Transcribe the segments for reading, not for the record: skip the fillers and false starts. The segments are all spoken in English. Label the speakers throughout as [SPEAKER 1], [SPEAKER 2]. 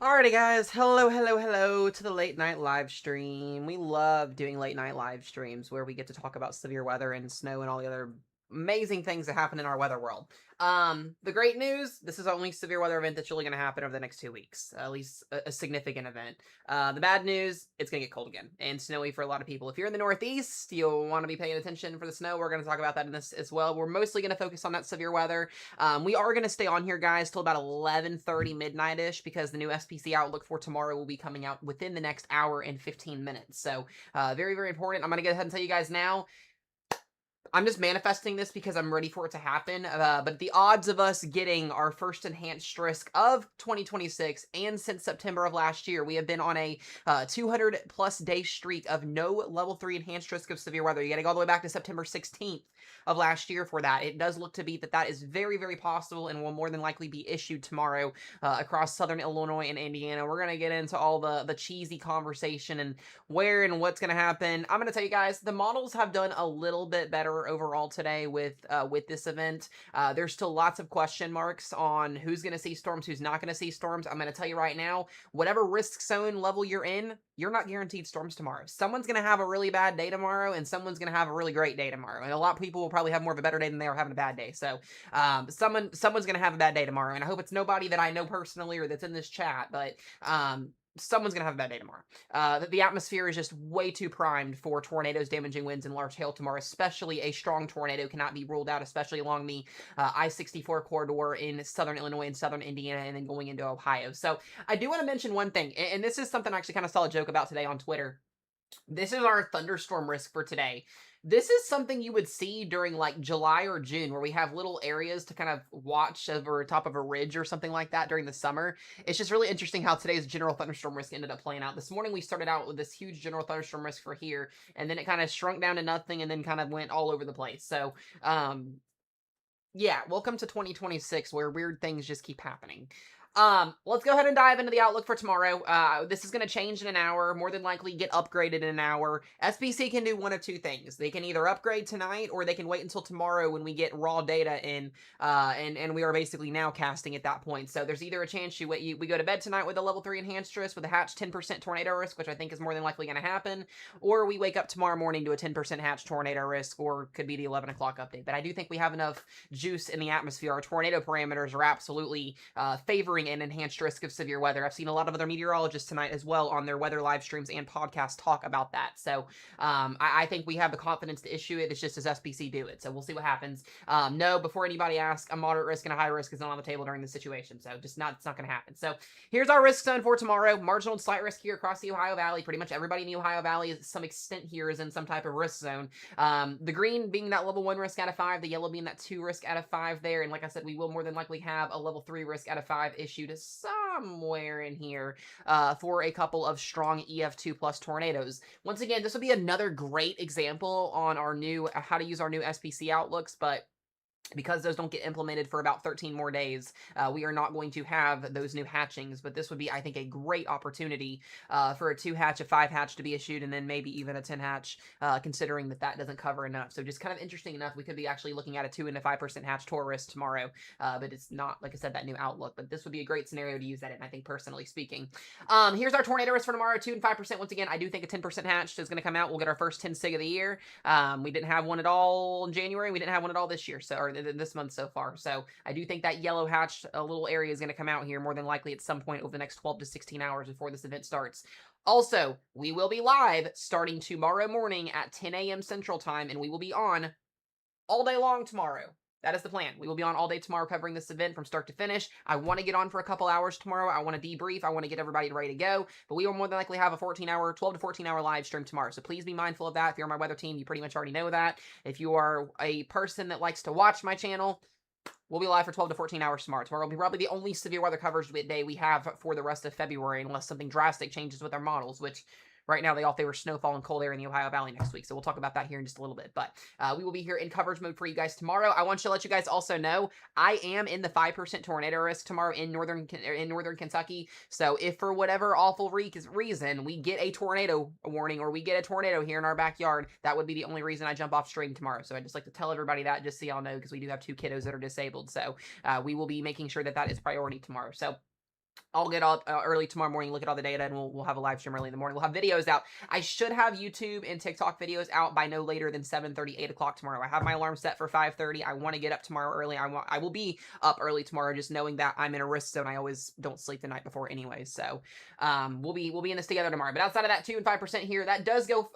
[SPEAKER 1] Alrighty guys, hello to the late night live stream. We love doing late night live streams where we get to talk about severe weather and snow and all the other amazing things that happen in our weather world. The great news, this is the only severe weather event that's really going to happen over the next 2 weeks, at least a significant event. The bad news, it's going to get cold again and snowy for a lot of people. If you're in the Northeast, you'll want to be paying attention for the snow. We're going to talk about that in this as well. We're mostly going to focus on that severe weather. We are going to stay on here, guys, till about 11:30 midnight-ish because the new SPC outlook for tomorrow will be coming out within the next hour and 15 minutes. So, very, very important. I'm going to go ahead and tell you guys now. I'm just manifesting this because I'm ready for it to happen. But the odds of us getting our first enhanced risk of 2026 and since September of last year, we have been on a 200 plus day streak of no level 3 enhanced risk of severe weather. You got to go all the way back to September 16th of last year for that. It does look to be that is very, very possible and will more than likely be issued tomorrow across southern Illinois and Indiana. We're going to get into all the cheesy conversation and where and what's going to happen. I'm going to tell you guys, the models have done a little bit better overall today with this event. There's still lots of question marks on who's going to see storms, who's not going to see storms. I'm going to tell you right now, whatever risk zone level you're in, you're not guaranteed storms tomorrow. Someone's going to have a really bad day tomorrow, and someone's going to have a really great day tomorrow. And a lot of people will probably have more of a better day than they are having a bad day. So someone's going to have a bad day tomorrow, and I hope it's nobody that I know personally or that's in this chat, but someone's going to have a bad day tomorrow. The atmosphere is just way too primed for tornadoes, damaging winds, and large hail tomorrow, especially a strong tornado cannot be ruled out, especially along the I-64 corridor in southern Illinois and southern Indiana and then going into Ohio. So I do want to mention one thing, and this is something I actually kind of saw a joke about today on Twitter. This is our thunderstorm risk for today. This is something you would see during like July or June where we have little areas to kind of watch over top of a ridge or something like that during the summer. It's just really interesting how today's general thunderstorm risk ended up playing out. This morning we started out with this huge general thunderstorm risk for here, and then it kind of shrunk down to nothing and then kind of went all over the place. So, yeah, welcome to 2026 where weird things just keep happening. Let's go ahead and dive into the outlook for tomorrow. This is going to change in an hour, more than likely get upgraded in an hour. SBC can do one of two things. They can either upgrade tonight or they can wait until tomorrow when we get raw data in, and we are basically nowcasting at that point. So there's either a chance we go to bed tonight with a level 3 enhanced risk with a hatch 10% tornado risk, which I think is more than likely going to happen, or we wake up tomorrow morning to a 10% hatch tornado risk, or could be the 11 o'clock update. But I do think we have enough juice in the atmosphere. Our tornado parameters are absolutely favoring an enhanced risk of severe weather. I've seen a lot of other meteorologists tonight as well on their weather live streams and podcasts talk about that. So I think we have the confidence to issue it. It's just as SPC do it. So we'll see what happens. No, before anybody asks, a moderate risk and a high risk is not on the table during this situation. So it's not going to happen. So here's our risk zone for tomorrow. Marginal and slight risk here across the Ohio Valley. Pretty much everybody in the Ohio Valley, to some extent here, is in some type of risk zone. The green being that level 1 risk out of 5, the yellow being that 2 risk out of 5 there. And like I said, we will more than likely have a level 3 risk out of 5 issued somewhere in here for a couple of strong EF2 plus tornadoes. Once again, this will be another great example on our new how to use our new SPC outlooks, but because those don't get implemented for about 13 more days, we are not going to have those new hatchings, but this would be, I think, a great opportunity for a 2 hatch, a 5 hatch to be issued, and then maybe even a 10 hatch, considering that doesn't cover enough. So just kind of interesting enough, we could be actually looking at a 2 and a 5% hatch Taurus tomorrow, but it's not, like I said, that new outlook, but this would be a great scenario to use that in, I think, personally speaking. Here's our tornado risk for tomorrow, 2 and 5%. Once again, I do think a 10% hatch is going to come out. We'll get our first 10 SIG of the year. We didn't have one at all in January. We didn't have one at all this year, so, or this month so far. So I do think that yellow hatched little area is going to come out here more than likely at some point over the next 12 to 16 hours before this event starts. Also, we will be live starting tomorrow morning at 10 a.m. Central Time, and we will be on all day long tomorrow. That is the plan. We will be on all day tomorrow covering this event from start to finish. I want to get on for a couple hours tomorrow. I want to debrief. I want to get everybody ready to go. But we will more than likely have a 12 to 14 hour live stream tomorrow. So please be mindful of that. If you're on my weather team, you pretty much already know that. If you are a person that likes to watch my channel, we'll be live for 12 to 14 hours tomorrow. Tomorrow will be probably the only severe weather coverage day we have for the rest of February, unless something drastic changes with our models, which right now they all favor snowfall and cold air in the Ohio Valley next week. So we'll talk about that here in just a little bit. But we will be here in coverage mode for you guys tomorrow. I want to let you guys also know I am in the 5% tornado risk tomorrow in northern Kentucky. So if for whatever awful reason we get a tornado warning or we get a tornado here in our backyard, that would be the only reason I jump off stream tomorrow. So I just like to tell everybody that just so y'all know, because we do have 2 kiddos that are disabled. So we will be making sure that is priority tomorrow. So I'll get up early tomorrow morning, look at all the data, and we'll have a live stream early in the morning. We'll have videos out. I should have YouTube and TikTok videos out by no later than 7:30, 8 o'clock tomorrow. I have my alarm set for 5:30. I want to get up tomorrow early. I will be up early tomorrow, just knowing that I'm in a risk zone. I always don't sleep the night before anyway. So we'll be in this together tomorrow. But outside of that 2 and 5% here, that does go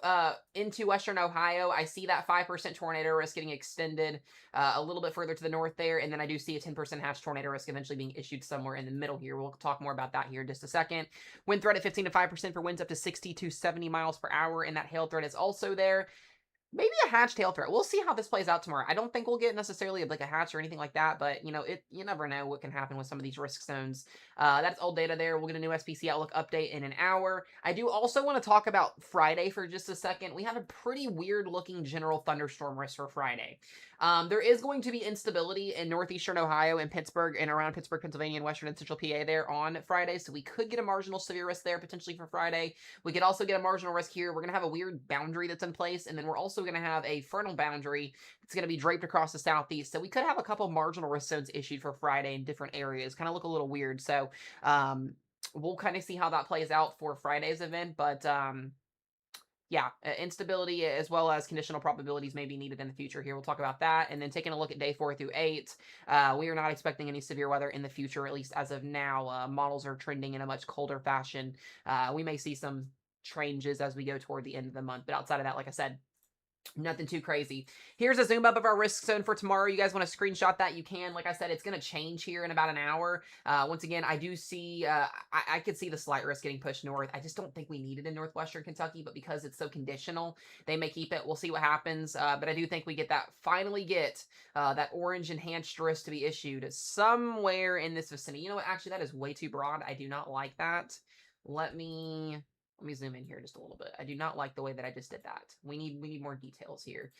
[SPEAKER 1] into Western Ohio. I see that 5% tornado risk getting extended a little bit further to the north there, and then I do see a 10% hatch tornado risk eventually being issued somewhere in the middle here. We'll talk more about that here in just a second. Wind threat at 15 to 5% for winds up to 60 to 70 miles per hour, and that hail threat is also there. Maybe a hatched hail threat. We'll see how this plays out tomorrow. I don't think we'll get necessarily like a hatch or anything like that, but you never know what can happen with some of these risk zones. That's old data there. We'll get a new SPC Outlook update in an hour. I do also want to talk about Friday for just a second. We have a pretty weird looking general thunderstorm risk for Friday. There is going to be instability in northeastern Ohio and Pittsburgh and around Pittsburgh, Pennsylvania, and western and central PA there on Friday. So we could get a marginal severe risk there potentially for Friday. We could also get a marginal risk here. We're going to have a weird boundary that's in place, and then we're also going to have a frontal boundary that's going to be draped across the southeast. So we could have a couple marginal risk zones issued for Friday in different areas. Kind of look a little weird. So we'll kind of see how that plays out for Friday's event. But yeah, instability as well as conditional probabilities may be needed in the future here. We'll talk about that. And then taking a look at day 4 through 8, we are not expecting any severe weather in the future, at least as of now. Models are trending in a much colder fashion. We may see some changes as we go toward the end of the month. But outside of that, like I said, nothing too crazy. Here's a zoom up of our risk zone for tomorrow. You guys want to screenshot that? You can. Like I said, it's going to change here in about an hour. Once again, I do see, I could see the slight risk getting pushed north. I just don't think we need it in northwestern Kentucky, but because it's so conditional, they may keep it. We'll see what happens. But I do think we finally get that orange enhanced risk to be issued somewhere in this vicinity. You know what? Actually, that is way too broad. I do not like that. Let me zoom in here just a little bit. I do not like the way that I just did that. We need more details here.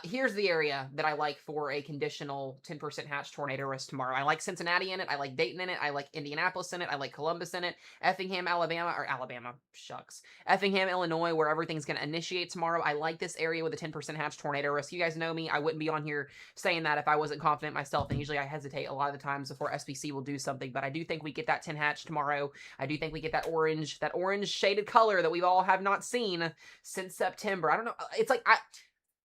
[SPEAKER 1] Here's the area that I like for a conditional 10% hatch tornado risk tomorrow. I like Cincinnati in it. I like Dayton in it. I like Indianapolis in it. I like Columbus in it. Effingham, Effingham, Illinois, where everything's going to initiate tomorrow. I like this area with a 10% hatch tornado risk. You guys know me. I wouldn't be on here saying that if I wasn't confident myself, and usually I hesitate a lot of the times before SBC will do something, but I do think we get that 10 hatch tomorrow. I do think we get that orange shaded color that we've all have not seen since September. I don't know. It's like,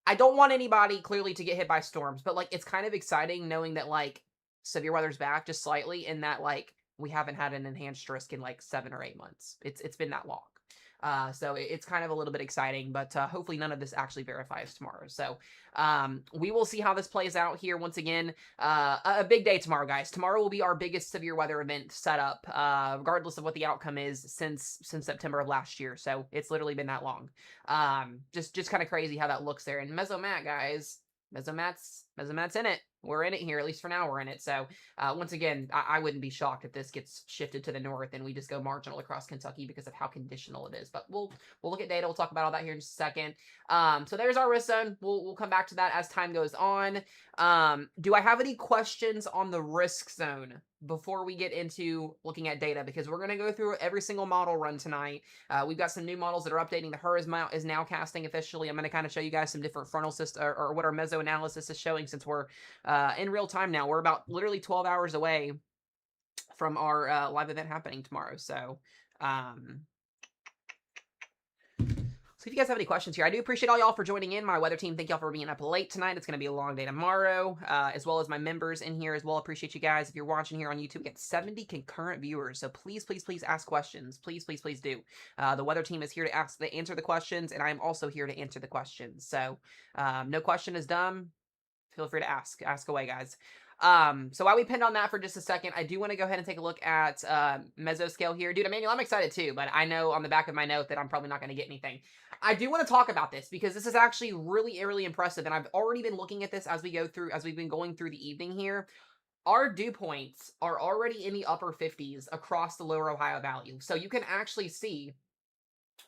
[SPEAKER 1] I don't want anybody clearly to get hit by storms, but like, it's kind of exciting knowing that like severe weather's back just slightly, and that like we haven't had an enhanced risk in like 7 or 8 months. It's been that long. So it's kind of a little bit exciting, but hopefully none of this actually verifies tomorrow. So we will see how this plays out here. Once again, a big day tomorrow, guys. Tomorrow will be our biggest severe weather event set up, regardless of what the outcome is since September of last year. So it's literally been that long. Just kind of crazy how that looks there. And Mesomat, guys, Mesomat's in it. We're in it here, at least for now we're in it. So once again, I wouldn't be shocked if this gets shifted to the north and we just go marginal across Kentucky because of how conditional it is. But we'll look at data. We'll talk about all that here in just a second. So there's our risk zone. We'll come back to that as time goes on. Do I have any questions on the risk zone before we get into looking at data? Because we're going to go through every single model run tonight. We've got some new models that are updating. The HER is Nowcasting officially. I'm going to kind of show you guys some different frontal system or what our meso analysis is showing, since we're in real time now. We're about literally 12 hours away from our live event happening tomorrow. So so if you guys have any questions here, I do appreciate all y'all for joining in. My weather team, thank y'all for being up late tonight. It's going to be a long day tomorrow, as well as my members in here as well. Appreciate you guys. If you're watching here on YouTube, we get 70 concurrent viewers. So please, please, please ask questions. Please, please, please do. The weather team is here to answer the questions, and I'm also here to answer the questions. So no question is dumb. Feel free to ask. Ask away, guys. So while we pinned on that for just a second, I do want to go ahead and take a look at mesoscale here. Dude, Emmanuel, I'm excited too, but I know on the back of my note that I'm probably not going to get anything. I do want to talk about this because this is actually really, really impressive, and I've already been looking at this as we've been going through the evening here. Our dew points are already in the upper 50s across the lower Ohio Valley. So you can actually see,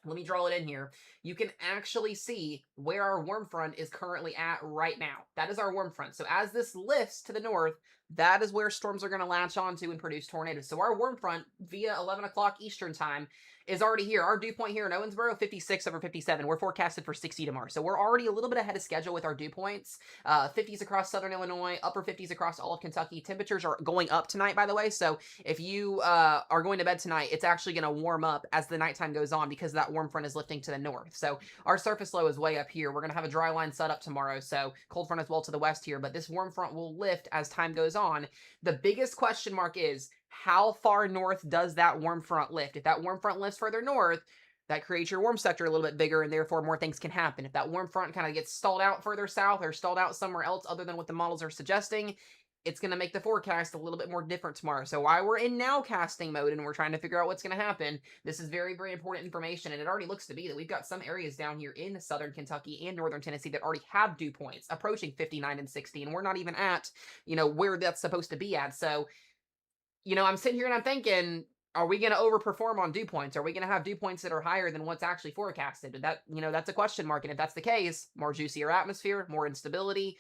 [SPEAKER 1] let me draw it in here. You can actually see where our warm front is currently at right now. That is our warm front. So as this lifts to the north, that is where storms are going to latch onto and produce tornadoes. So our warm front via 11 o'clock Eastern time is already here. Our dew point here in Owensboro, 56 over 57. We're forecasted for 60 tomorrow. So we're already a little bit ahead of schedule with our dew points. 50s across southern Illinois, upper 50s across all of Kentucky. Temperatures are going up tonight, by the way. So if you are going to bed tonight, it's actually going to warm up as the nighttime goes on because that warm front is lifting to the north. So our surface low is way up here. We're going to have a dry line set up tomorrow. So cold front as well to the west here. But this warm front will lift as time goes on. The biggest question mark is, how far north does that warm front lift? If that warm front lifts further north, that creates your warm sector a little bit bigger, and therefore more things can happen. If that warm front kind of gets stalled out further south or stalled out somewhere else other than what the models are suggesting, it's going to make the forecast a little bit more different tomorrow. So while we're in nowcasting mode and we're trying to figure out what's going to happen, this is very, very important information. And it already looks to be that we've got some areas down here in southern Kentucky and northern Tennessee that already have dew points approaching 59 and 60. And we're not even at, where that's supposed to be at. So, I'm sitting here and I'm thinking, are we going to overperform on dew points? Are we going to have dew points that are higher than what's actually forecasted? That's a question mark. And if that's the case, more juicier atmosphere, more instability,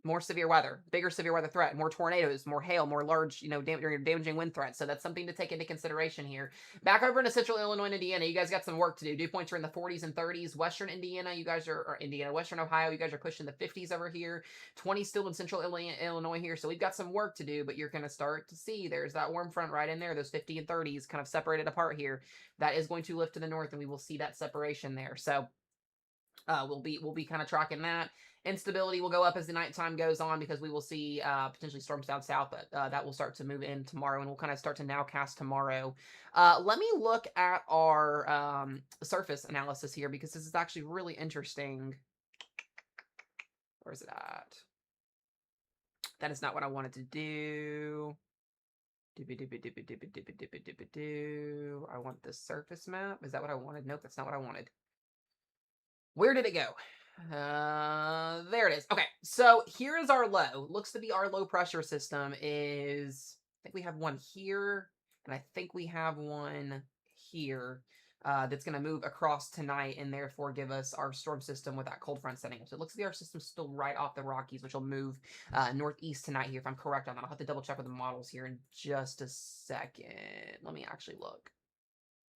[SPEAKER 1] more severe weather, bigger severe weather threat, more tornadoes, more hail, more large, damaging wind threats. So that's something to take into consideration here. Back over into central Illinois and Indiana, you guys got some work to do. Dew points are in the 40s and 30s. Western Indiana, Western Ohio, you guys are pushing the 50s over here. 20 still in central Illinois here. So we've got some work to do, but you're going to start to see there's that warm front right in there. Those 50 and 30s kind of separated apart here. That is going to lift to the north, and we will see that separation there. So we'll be kind of tracking that. Instability will go up as the nighttime goes on because we will see potentially storms down south, but that will start to move in tomorrow, and we'll kind of start to nowcast tomorrow. Let me look at our surface analysis here because this is actually really interesting. Where is it at? That is not what I wanted to do. I want the surface map. Is that what I wanted? Nope, that's not what I wanted. Where did it go? There it is. Okay, so here is our low. Looks to be our low pressure system is, I think we have one here, and I think we have one here that's going to move across tonight and therefore give us our storm system with that cold front setting. So it looks like our system's still right off the Rockies, which will move northeast tonight here, if I'm correct on that. I'll have to double check with the models here in just a second. Let me actually look.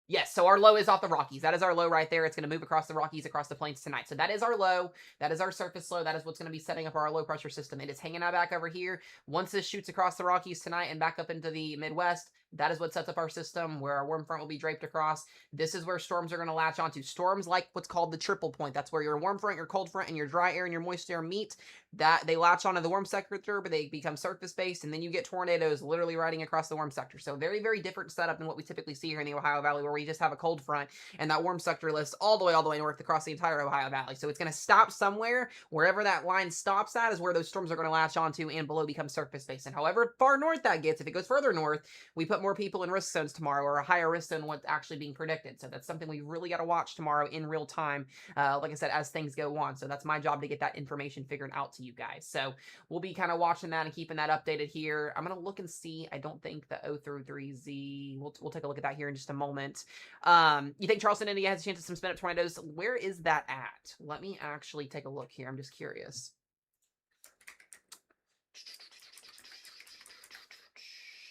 [SPEAKER 1] Yes, so our low is off the Rockies. That is our low right there. It's going to move across the Rockies, across the plains tonight. So that is our low. That is our surface low. That is what's going to be setting up our low pressure system. It is hanging out back over here. Once this shoots across the Rockies tonight and back up into the Midwest, that is what sets up our system, where our warm front will be draped across. This is where storms are going to latch onto. Storms like what's called the triple point. That's where your warm front, your cold front, and your dry air and your moist air meet. That they latch onto the warm sector, but they become surface-based, and then you get tornadoes literally riding across the warm sector. So very, very different setup than what we typically see here in the Ohio Valley, where we just have a cold front, and that warm sector lifts all the way north across the entire Ohio Valley. So it's going to stop somewhere. Wherever that line stops at is where those storms are going to latch onto and below become surface-based. And however far north that gets, if it goes further north, we put more people in risk zones tomorrow, or a higher risk than what's actually being predicted. So that's something we really got to watch tomorrow in real time, like I said, as things go on. So that's my job to get that information figured out to you guys. So we'll be kind of watching that and keeping that updated here. I'm going to look and see. I don't think the 033Z, we'll take a look at that here in just a moment. You think Charleston, India has a chance of some spin-up tornadoes? Where is that at? Let me actually take a look here. I'm just curious.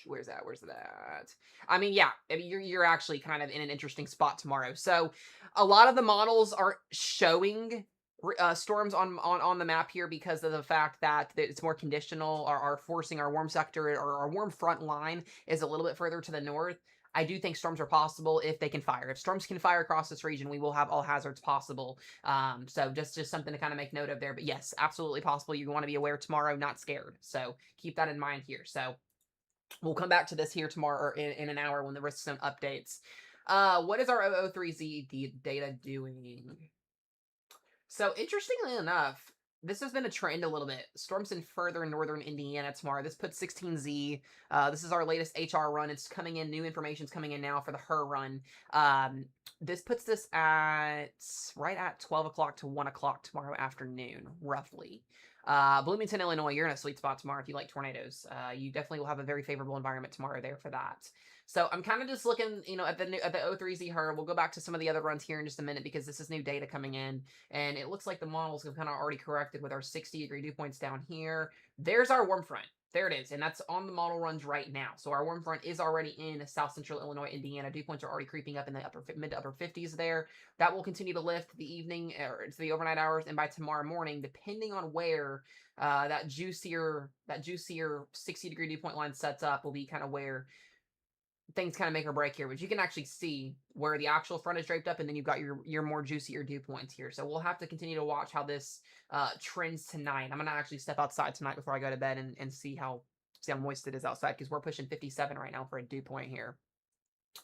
[SPEAKER 1] Where's that? I mean, yeah, you're actually kind of in an interesting spot tomorrow. So a lot of the models are showing storms on the map here because of the fact that it's more conditional, or are forcing our warm sector, or our warm front line is a little bit further to the north. I do think storms are possible if they can fire. If storms can fire across this region, we will have all hazards possible. So just something to kind of make note of there. But yes, absolutely possible. You want to be aware tomorrow, not scared. So keep that in mind here. So we'll come back to this here tomorrow, or in an hour, when the risk zone updates. What is our 003Z data doing? So interestingly enough, this has been a trend a little bit. Storms in further northern Indiana tomorrow. This puts 16Z. This is our latest HR run. It's coming in. New information's coming in now for the HER run. This puts this right at 12 o'clock to 1 o'clock tomorrow afternoon, roughly. Bloomington, Illinois, you're in a sweet spot tomorrow if you like tornadoes. You definitely will have a very favorable environment tomorrow there for that. So I'm kind of just looking, at the O3Z herd. We'll go back to some of the other runs here in just a minute because this is new data coming in, and it looks like the models have kind of already corrected with our 60-degree dew points down here. There's our warm front. There it is, and that's on the model runs right now. So our warm front is already in South Central Illinois, Indiana. Dew points are already creeping up in the mid to upper 50s there. That will continue to lift the evening or to the overnight hours, and by tomorrow morning, depending on where that juicier 60-degree dew point line sets up, will be kind of where things kind of make or break here, but you can actually see where the actual front is draped up, and then you've got your more juicier dew points here. So we'll have to continue to watch how this trends tonight. I'm gonna actually step outside tonight before I go to bed and see how moist it is outside, because we're pushing 57 right now for a dew point here.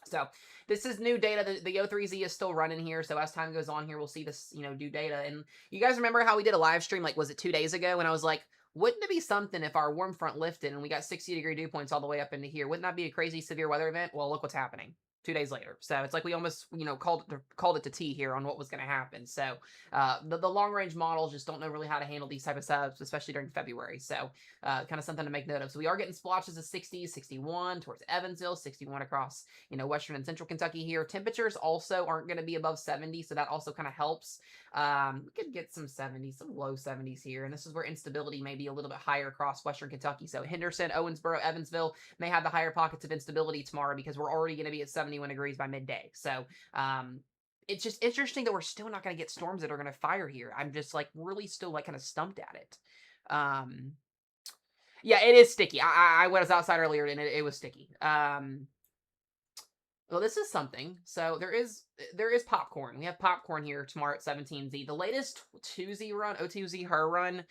[SPEAKER 1] So this is new data. The O3Z is still running here. So as time goes on here, we'll see this, new data. And you guys remember how we did a live stream, like, was it 2 days ago? And I was like, wouldn't it be something if our warm front lifted and we got 60-degree dew points all the way up into here? Wouldn't that be a crazy severe weather event? Well, look what's happening 2 days later. So it's like we almost, called it to T here on what was going to happen. So the long range models just don't know really how to handle these type of setups, especially during February. So kind of something to make note of. So we are getting splotches of 60s, 61 towards Evansville, 61 across, western and central Kentucky here. Temperatures also aren't going to be above 70, so that also kind of helps. We could get some 70s, some low 70s here, and this is where instability may be a little bit higher across western Kentucky. So Henderson, Owensboro, Evansville may have the higher pockets of instability tomorrow because we're already going to be at 71 degrees by midday. So it's just interesting that we're still not going to get storms that are going to fire here. I'm just like really still like kind of stumped at it. Yeah, it is sticky. I was outside earlier and it was sticky. Well, this is something. So there is popcorn. We have popcorn here tomorrow at 17Z. The latest 2Z run, O2Z her run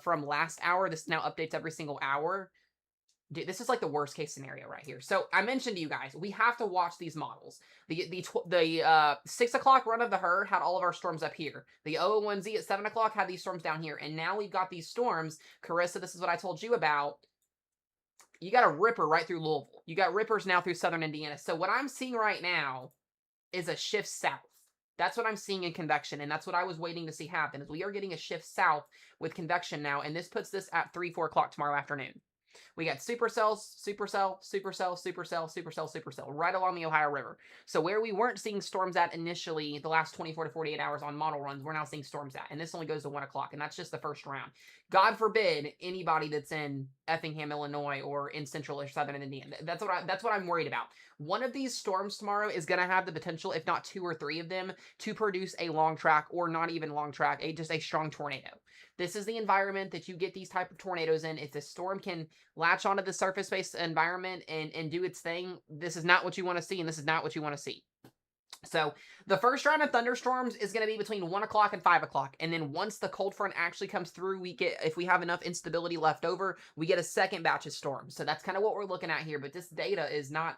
[SPEAKER 1] from last hour. This now updates every single hour. Dude, this is like the worst case scenario right here. So I mentioned to you guys, we have to watch these models. The 6 o'clock run of the herd had all of our storms up here. The 001Z at 7 o'clock had these storms down here. And now we've got these storms. Carissa, this is what I told you about. You got a ripper right through Louisville. You got rippers now through southern Indiana. So what I'm seeing right now is a shift south. That's what I'm seeing in convection, and that's what I was waiting to see happen, is we are getting a shift south with convection now, and this puts this at 3, 4 o'clock tomorrow afternoon. We got supercells, supercell, supercell, supercell, supercell, supercell, right along the Ohio River. So where we weren't seeing storms at initially the last 24 to 48 hours on model runs, we're now seeing storms at. And this only goes to 1 o'clock, and that's just the first round. God forbid anybody that's in Effingham, Illinois, or in central or southern Indiana. That's what I'm worried about. One of these storms tomorrow is going to have the potential, if not 2 or 3 of them, to produce a long track, or not even long track, just a strong tornado. This is the environment that you get these type of tornadoes in. If the storm can latch onto the surface-based environment and do its thing, this is not what you want to see, and this is not what you want to see. So the first round of thunderstorms is going to be between 1 o'clock and 5 o'clock. And then once the cold front actually comes through, if we have enough instability left over, we get a second batch of storms. So that's kind of what we're looking at here. But this data is not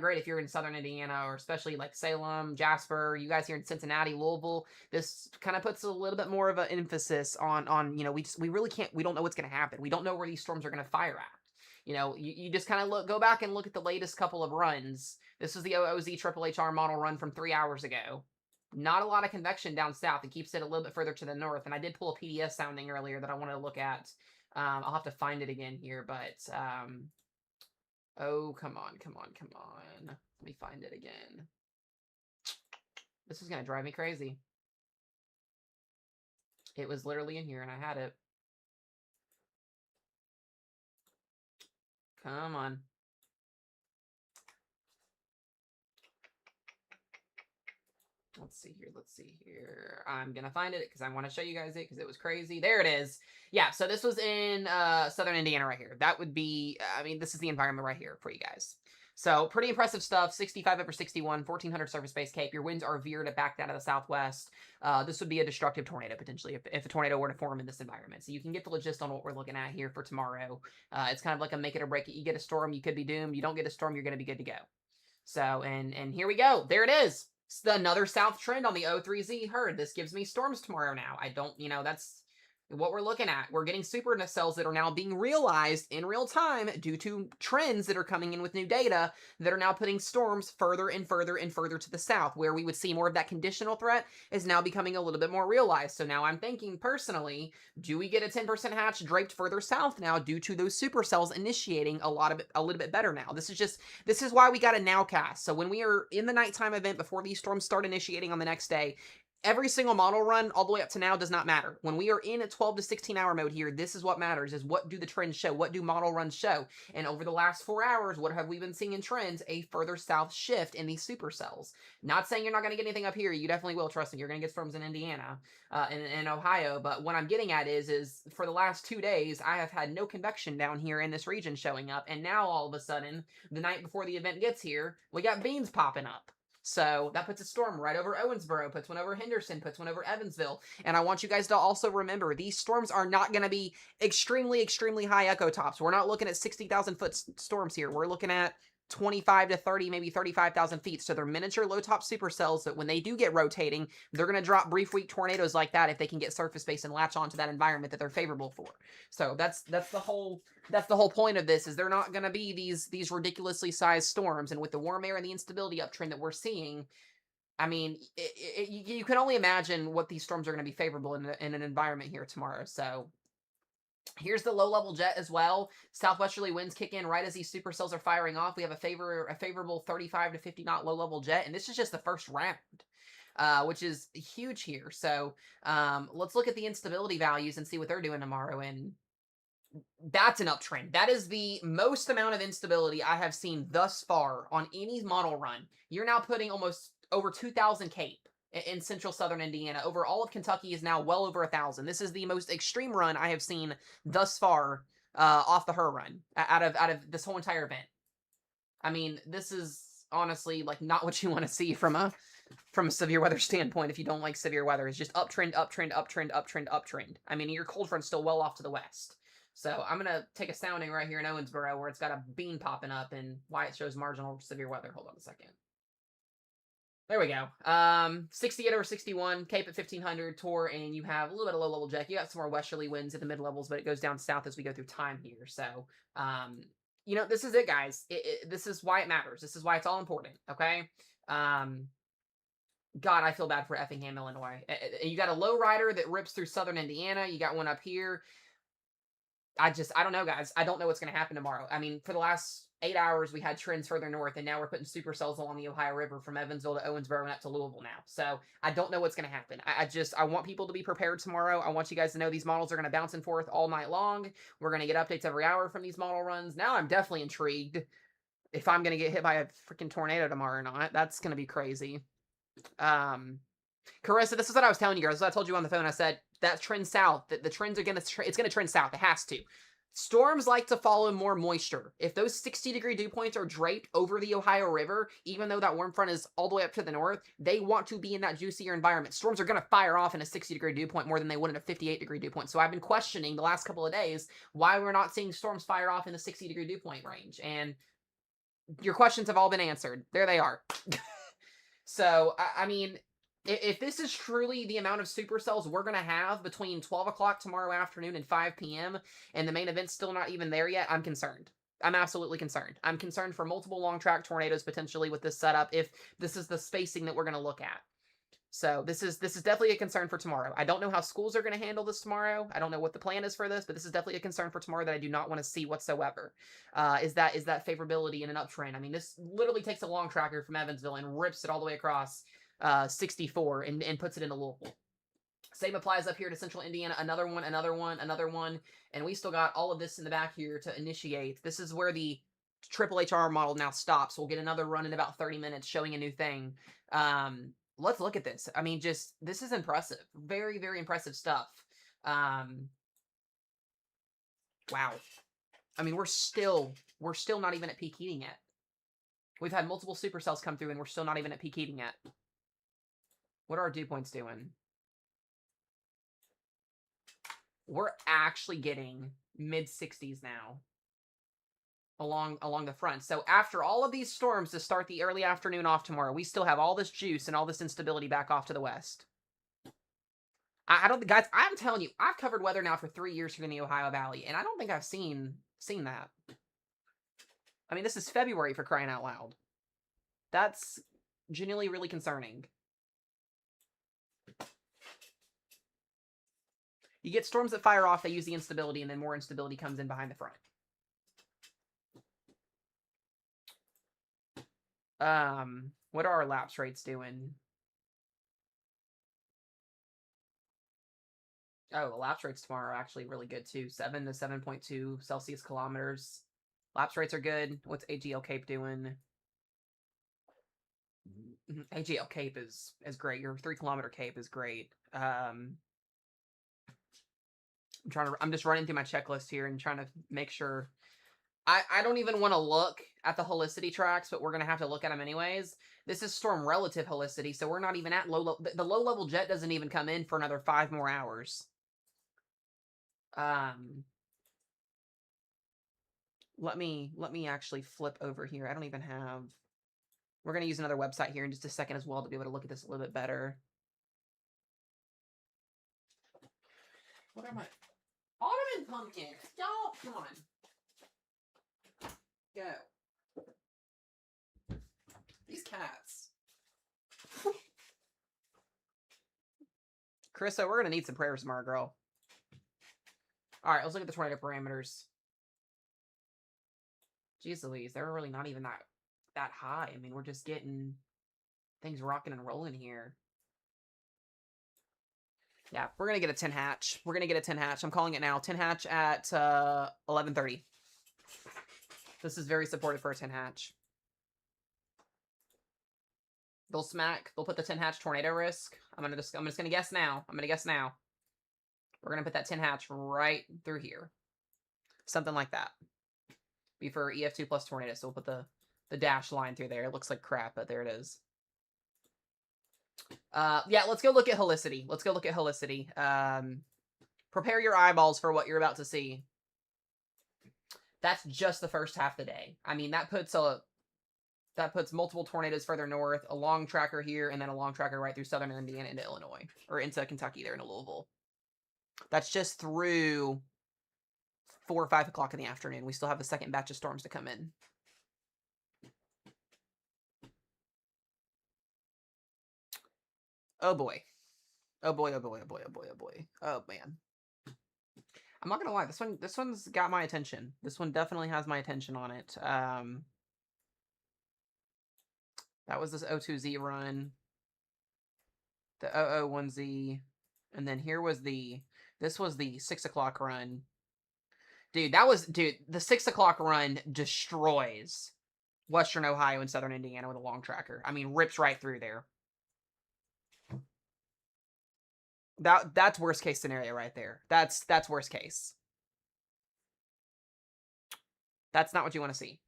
[SPEAKER 1] great if you're in southern Indiana, or especially like Salem, Jasper, you guys here in Cincinnati, Louisville. This kind of puts a little bit more of an emphasis on we really can't, we don't know what's going to happen. We don't know where these storms are going to fire at. You just kind of go back and look at the latest couple of runs. This is the OOZ Triple HR model run from 3 hours ago. Not a lot of convection down south. It keeps it a little bit further to the north. And I did pull a PDS sounding earlier that I want to look at. I'll have to find it again here, but oh, come on. Let me find it again. This is going to drive me crazy. It was literally in here, and I had it. Come on. Let's see here. I'm going to find it because I want to show you guys it because it was crazy. There it is. Yeah, so this was in southern Indiana right here. That would be, this is the environment right here for you guys. So pretty impressive stuff. 65 over 61, 1400 surface-based Cape. Your winds are veered back down to the southwest. This would be a destructive tornado potentially if a tornado were to form in this environment. So you can get the gist on what we're looking at here for tomorrow. It's kind of like a make it or break it. You get a storm, you could be doomed. You don't get a storm, you're going to be good to go. So, and here we go. There it is. It's another south trend on the O3Z herd. This gives me storms tomorrow now. I don't, that's what we're looking at. We're getting supercells that are now being realized in real time due to trends that are coming in with new data that are now putting storms further and further and further to the south, where we would see more of that conditional threat is now becoming a little bit more realized. So now I'm thinking personally, do we get a 10% hatch draped further south now due to those supercells initiating a little bit better now? This is why we got a nowcast. So when we are in the nighttime event before these storms start initiating on the next day, every single model run all the way up to now does not matter. When we are in a 12 to 16 hour mode here, this is what matters, is what do the trends show? What do model runs show? And over the last 4 hours, what have we been seeing in trends? A further south shift in these supercells. Not saying you're not going to get anything up here. You definitely will. Trust me. You're going to get storms in Indiana, in Ohio. But what I'm getting at is for the last 2 days, I have had no convection down here in this region showing up. And now all of a sudden, the night before the event gets here, we got beams popping up. So that puts a storm right over Owensboro, puts one over Henderson, puts one over Evansville. And I want you guys to also remember, these storms are not going to be extremely, extremely high echo tops. We're not looking at 60,000 foot storms here. We're looking at 25 to 30, maybe 35,000 feet. So they're miniature low top supercells that when they do get rotating, they're going to drop brief weak tornadoes like that if they can get surface space and latch onto that environment that they're favorable for. So that's the whole point of this, is they're not going to be these ridiculously sized storms. And with the warm air and the instability uptrend that we're seeing, I mean, you can only imagine what these storms are going to be favorable in an environment here tomorrow. So here's the low-level jet as well. Southwesterly winds kick in right as these supercells are firing off. We have a favorable 35 to 50 knot low-level jet, and this is just the first round, which is huge here. So let's look at the instability values and see what they're doing tomorrow. And that's an uptrend. That is the most amount of instability I have seen thus far on any model run. You're now putting almost over 2,000 cape in central southern Indiana. Over all of Kentucky is now well over 1,000. This is the most extreme run I have seen thus far off the Her run out of this whole entire event. I mean, this is honestly like not what you want to see from a severe weather standpoint. If you don't like severe weather, it's just uptrend, uptrend, uptrend, uptrend, uptrend. I mean, your cold front's still well off to the west. So I'm gonna take a sounding right here in Owensboro where it's got a beam popping up and why it shows marginal severe weather. Hold on a second. There we go. 68 over 61, Cape at 1500, Tor, and you have a little bit of low-level jet. You got some more westerly winds at the mid-levels, but it goes down south as we go through time here. So, you know, this is it, guys. This is why it matters. This is why it's all important, okay? God, I feel bad for Effingham, Illinois. You got a low rider that rips through southern Indiana. You got one up here. I don't know, guys. I don't know what's going to happen tomorrow. I mean, for the last 8 hours, we had trends further north, and now we're putting supercells along the Ohio River from Evansville to Owensboro and up to Louisville now. So I don't know what's going to happen. I want people to be prepared tomorrow. I want you guys to know these models are going to bounce and forth all night long. We're going to get updates every hour from these model runs. Now I'm definitely intrigued if I'm going to get hit by a freaking tornado tomorrow or not. That's going to be crazy. Carissa, this is what I was telling you guys. I told you on the phone. I said that trend south. That the trends are it's going to trend south. It has to. Storms like to follow more moisture. If those 60-degree dew points are draped over the Ohio River, even though that warm front is all the way up to the north, they want to be in that juicier environment. Storms are going to fire off in a 60-degree dew point more than they would in a 58-degree dew point. So I've been questioning the last couple of days why we're not seeing storms fire off in the 60-degree dew point range. And your questions have all been answered. There they are. So, I mean, if this is truly the amount of supercells we're going to have between 12 o'clock tomorrow afternoon and 5 p.m., and the main event's still not even there yet, I'm concerned. I'm absolutely concerned. I'm concerned for multiple long-track tornadoes potentially with this setup if this is the spacing that we're going to look at. So this is definitely a concern for tomorrow. I don't know how schools are going to handle this tomorrow. I don't know what the plan is for this, but this is definitely a concern for tomorrow that I do not want to see whatsoever. Is that favorability in an uptrend? I mean, this literally takes a long tracker from Evansville and rips it all the way across 64 and puts it into Louisville. Same applies up here to central Indiana. Another one, another one, another one. And we still got all of this in the back here to initiate. This is where the triple HR model now stops. We'll get another run in about 30 minutes showing a new thing. Let's look at this. I mean, just, this is impressive. Very, very impressive stuff. Wow. I mean, we're still not even at peak heating yet. We've had multiple supercells come through and we're still not even at peak heating yet. What are our dew points doing? We're actually getting mid-60s now along the front. So after all of these storms to start the early afternoon off tomorrow, we still have all this juice and all this instability back off to the west. I don't, guys. I'm telling you, I've covered weather now for 3 years here in the Ohio Valley, and I don't think I've seen that. I mean, this is February, for crying out loud. That's genuinely really concerning. You get storms that fire off, they use the instability, and then more instability comes in behind the front. What are our lapse rates doing? Oh, the lapse rates tomorrow are actually really good too. 7 to 7.2 Celsius kilometers. Lapse rates are good. What's AGL Cape doing? AGL Cape is great. Your 3-kilometer Cape is great. I'm just running through my checklist here and trying to make sure. I don't even want to look at the helicity tracks, but we're going to have to look at them anyways. This is storm relative helicity, so we're not even at low level. The low level jet doesn't even come in for another 5 more hours. Let me actually flip over here. I don't even have. We're going to use another website here in just a second as well to be able to look at this a little bit better. What am I? Autumn and pumpkin. Y'all, come on. Go. These cats. Carissa, we're going to need some prayers tomorrow, girl. All right, let's look at the tornado parameters. Jeez Louise, they're really not even that high. I mean, we're just getting things rocking and rolling here. Yeah, we're going to get a 10 hatch. We're going to get a 10 hatch. I'm calling it now. 10 hatch at 11:30. This is very supportive for a 10 hatch. They'll put the 10 hatch tornado risk. I'm just going to guess now. We're going to put that 10 hatch right through here. Something like that. Be for EF2 plus tornado, so we'll put the dash line through there. It looks like crap, but there it is. Yeah, let's go look at helicity. Prepare your eyeballs for what you're about to see. That's just the first half of the day. I mean, that puts multiple tornadoes further north, a long tracker here, and then a long tracker right through southern Indiana into Illinois, or into Kentucky there into Louisville. That's just through 4 or 5 o'clock in the afternoon. We still have the second batch of storms to come in. Oh boy. Oh boy, oh boy, oh boy, oh boy, oh boy. Oh man. I'm not gonna lie, this one's got my attention. This one definitely has my attention on it. That was this O2Z run. The 001Z. And then here was this was the 6 o'clock run. Dude, the 6 o'clock run destroys Western Ohio and Southern Indiana with a long tracker. I mean, rips right through there. That's worst case scenario right there. That's worst case. That's not what you want to see.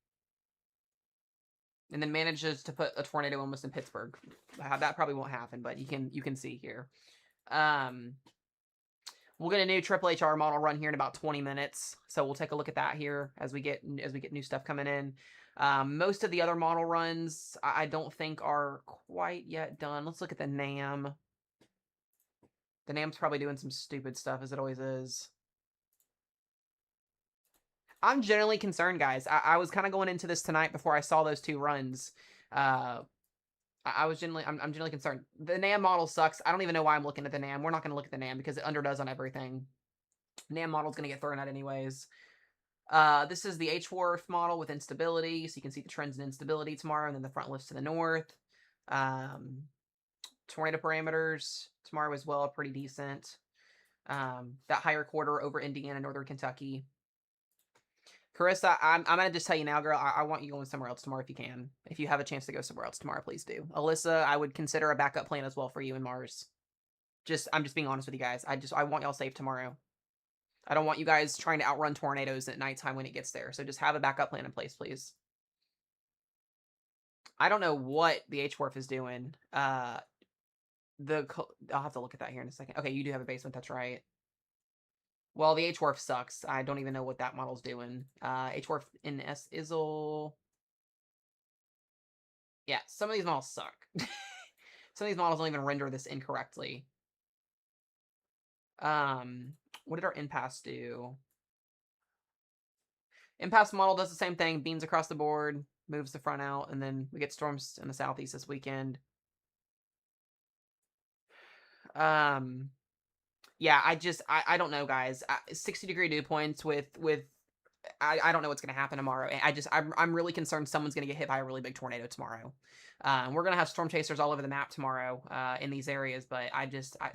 [SPEAKER 1] And then manages to put a tornado almost in Pittsburgh. That probably won't happen, but you can see here. We'll get a new Triple HR model run here in about 20 minutes. So we'll take a look at that here as we get new stuff coming in. Most of the other model runs I don't think are quite yet done. Let's look at the NAM. The NAM's probably doing some stupid stuff, as it always is. I'm generally concerned, guys. I was kind of going into this tonight before I saw those 2 runs. I'm generally concerned. The NAM model sucks. I don't even know why I'm looking at the NAM. We're not going to look at the NAM because it underdoes on everything. NAM model's going to get thrown out anyways. This is the HWRF model with instability, so you can see the trends in instability tomorrow, and then the front lifts to the north. Tornado parameters tomorrow as well, pretty decent. That higher quarter over Indiana, northern Kentucky. Carissa, I'm going to just tell you now, girl, I want you going somewhere else tomorrow if you can. If you have a chance to go somewhere else tomorrow, please do. Alyssa, I would consider a backup plan as well for you in Mars. I'm just being honest with you guys. I want y'all safe tomorrow. I don't want you guys trying to outrun tornadoes at nighttime when it gets there. So just have a backup plan in place, please. I don't know what the HWRF is doing. I'll have to look at that here in a second. Okay, you do have a basement. That's right. Well, the HWRF sucks. I don't even know what that model's doing. HWRF in S-Izzle. Yeah, some of these models suck. Some of these models don't even render this incorrectly. What did our impasse do? Impasse model does the same thing. Beams across the board, moves the front out, and then we get storms in the southeast this weekend. Yeah, I don't know, guys. 60-degree dew points with I don't know what's gonna happen tomorrow. I'm really concerned someone's gonna get hit by a really big tornado tomorrow. We're gonna have storm chasers all over the map tomorrow in these areas, but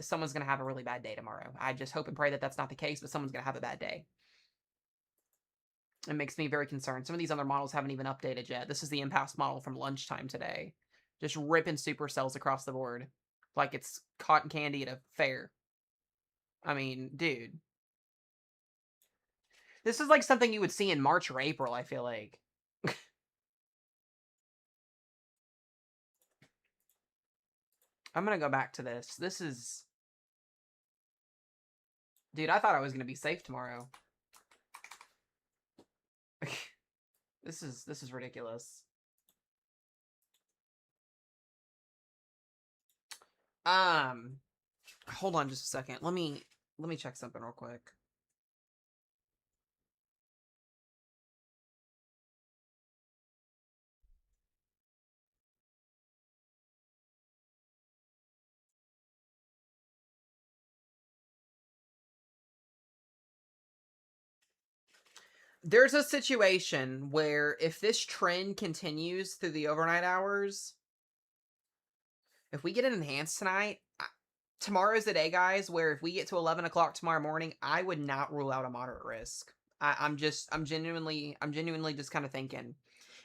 [SPEAKER 1] someone's gonna have a really bad day tomorrow. I just hope and pray that that's not the case, but someone's gonna have a bad day. It makes me very concerned. Some of these other models haven't even updated yet. This is the impasse model from lunchtime today. Just ripping supercells across the board. Like it's cotton candy at a fair. I mean, dude. This is like something you would see in March or April, I feel like. I'm gonna go back to this. This is... Dude, I thought I was gonna be safe tomorrow. This is ridiculous. Hold on just a second. Let me check something real quick. There's a situation where if this trend continues through the overnight hours, if we get an enhanced tonight, tomorrow's the day, guys, where if we get to 11 o'clock tomorrow morning, I would not rule out a moderate risk. I'm genuinely just kind of thinking,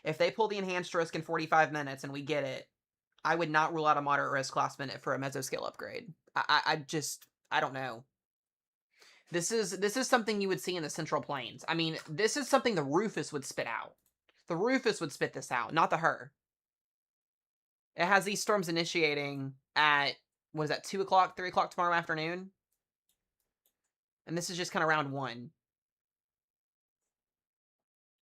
[SPEAKER 1] if they pull the enhanced risk in 45 minutes and we get it, I would not rule out a moderate risk last minute for a mesoscale upgrade. I don't know. This is something you would see in the Central Plains. I mean, this is something the Rufus would spit out. The Rufus would spit this out, not the Her. It has these storms initiating at, what is that, 2 o'clock, 3 o'clock tomorrow afternoon? And this is just kind of round one.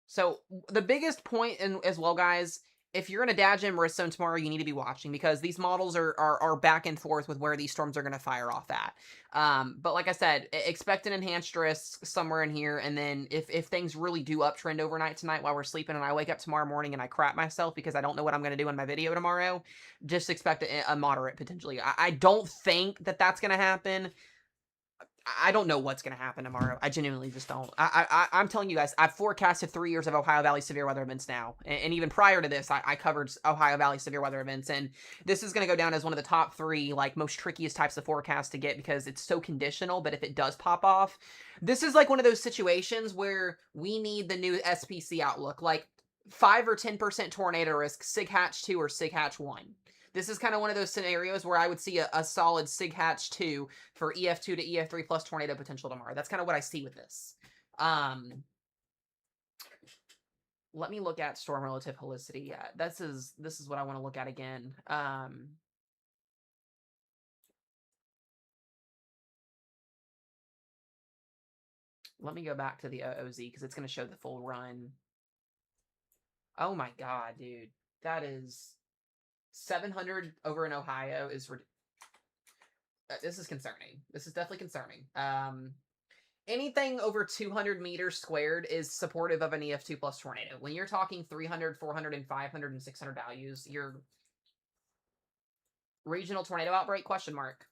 [SPEAKER 1] So the biggest point as well, guys, if you're in a dad gym wrist zone tomorrow, you need to be watching because these models are back and forth with where these storms are going to fire off at. But like I said, expect an enhanced risk somewhere in here. And then if things really do uptrend overnight tonight while we're sleeping and I wake up tomorrow morning and I crap myself because I don't know what I'm going to do in my video tomorrow, just expect a moderate potentially. I don't think that that's going to happen. I don't know what's going to happen tomorrow. I genuinely just don't. I'm telling you guys, I've forecasted 3 years of Ohio Valley severe weather events now. And even prior to this, I covered Ohio Valley severe weather events. And this is going to go down as one of the top 3, like, most trickiest types of forecasts to get because it's so conditional. But if it does pop off, this is like one of those situations where we need the new SPC outlook. Like, 5 or 10% tornado risk, SIG Hatch 2 or SIG Hatch 1. This is kind of one of those scenarios where I would see a solid SIG Hatch 2 for EF2 to EF3 plus tornado potential tomorrow. That's kind of what I see with this. Let me look at storm relative helicity. Yeah, this is what I want to look at again. Let me go back to the OOZ because it's going to show the full run. Oh my god, dude. That is... 700 over in Ohio is... this is concerning. This is definitely concerning. Anything over 200 meters squared is supportive of an EF2 plus tornado. When you're talking 300, 400, and 500 and 600 values, you're... Regional tornado outbreak? Question mark.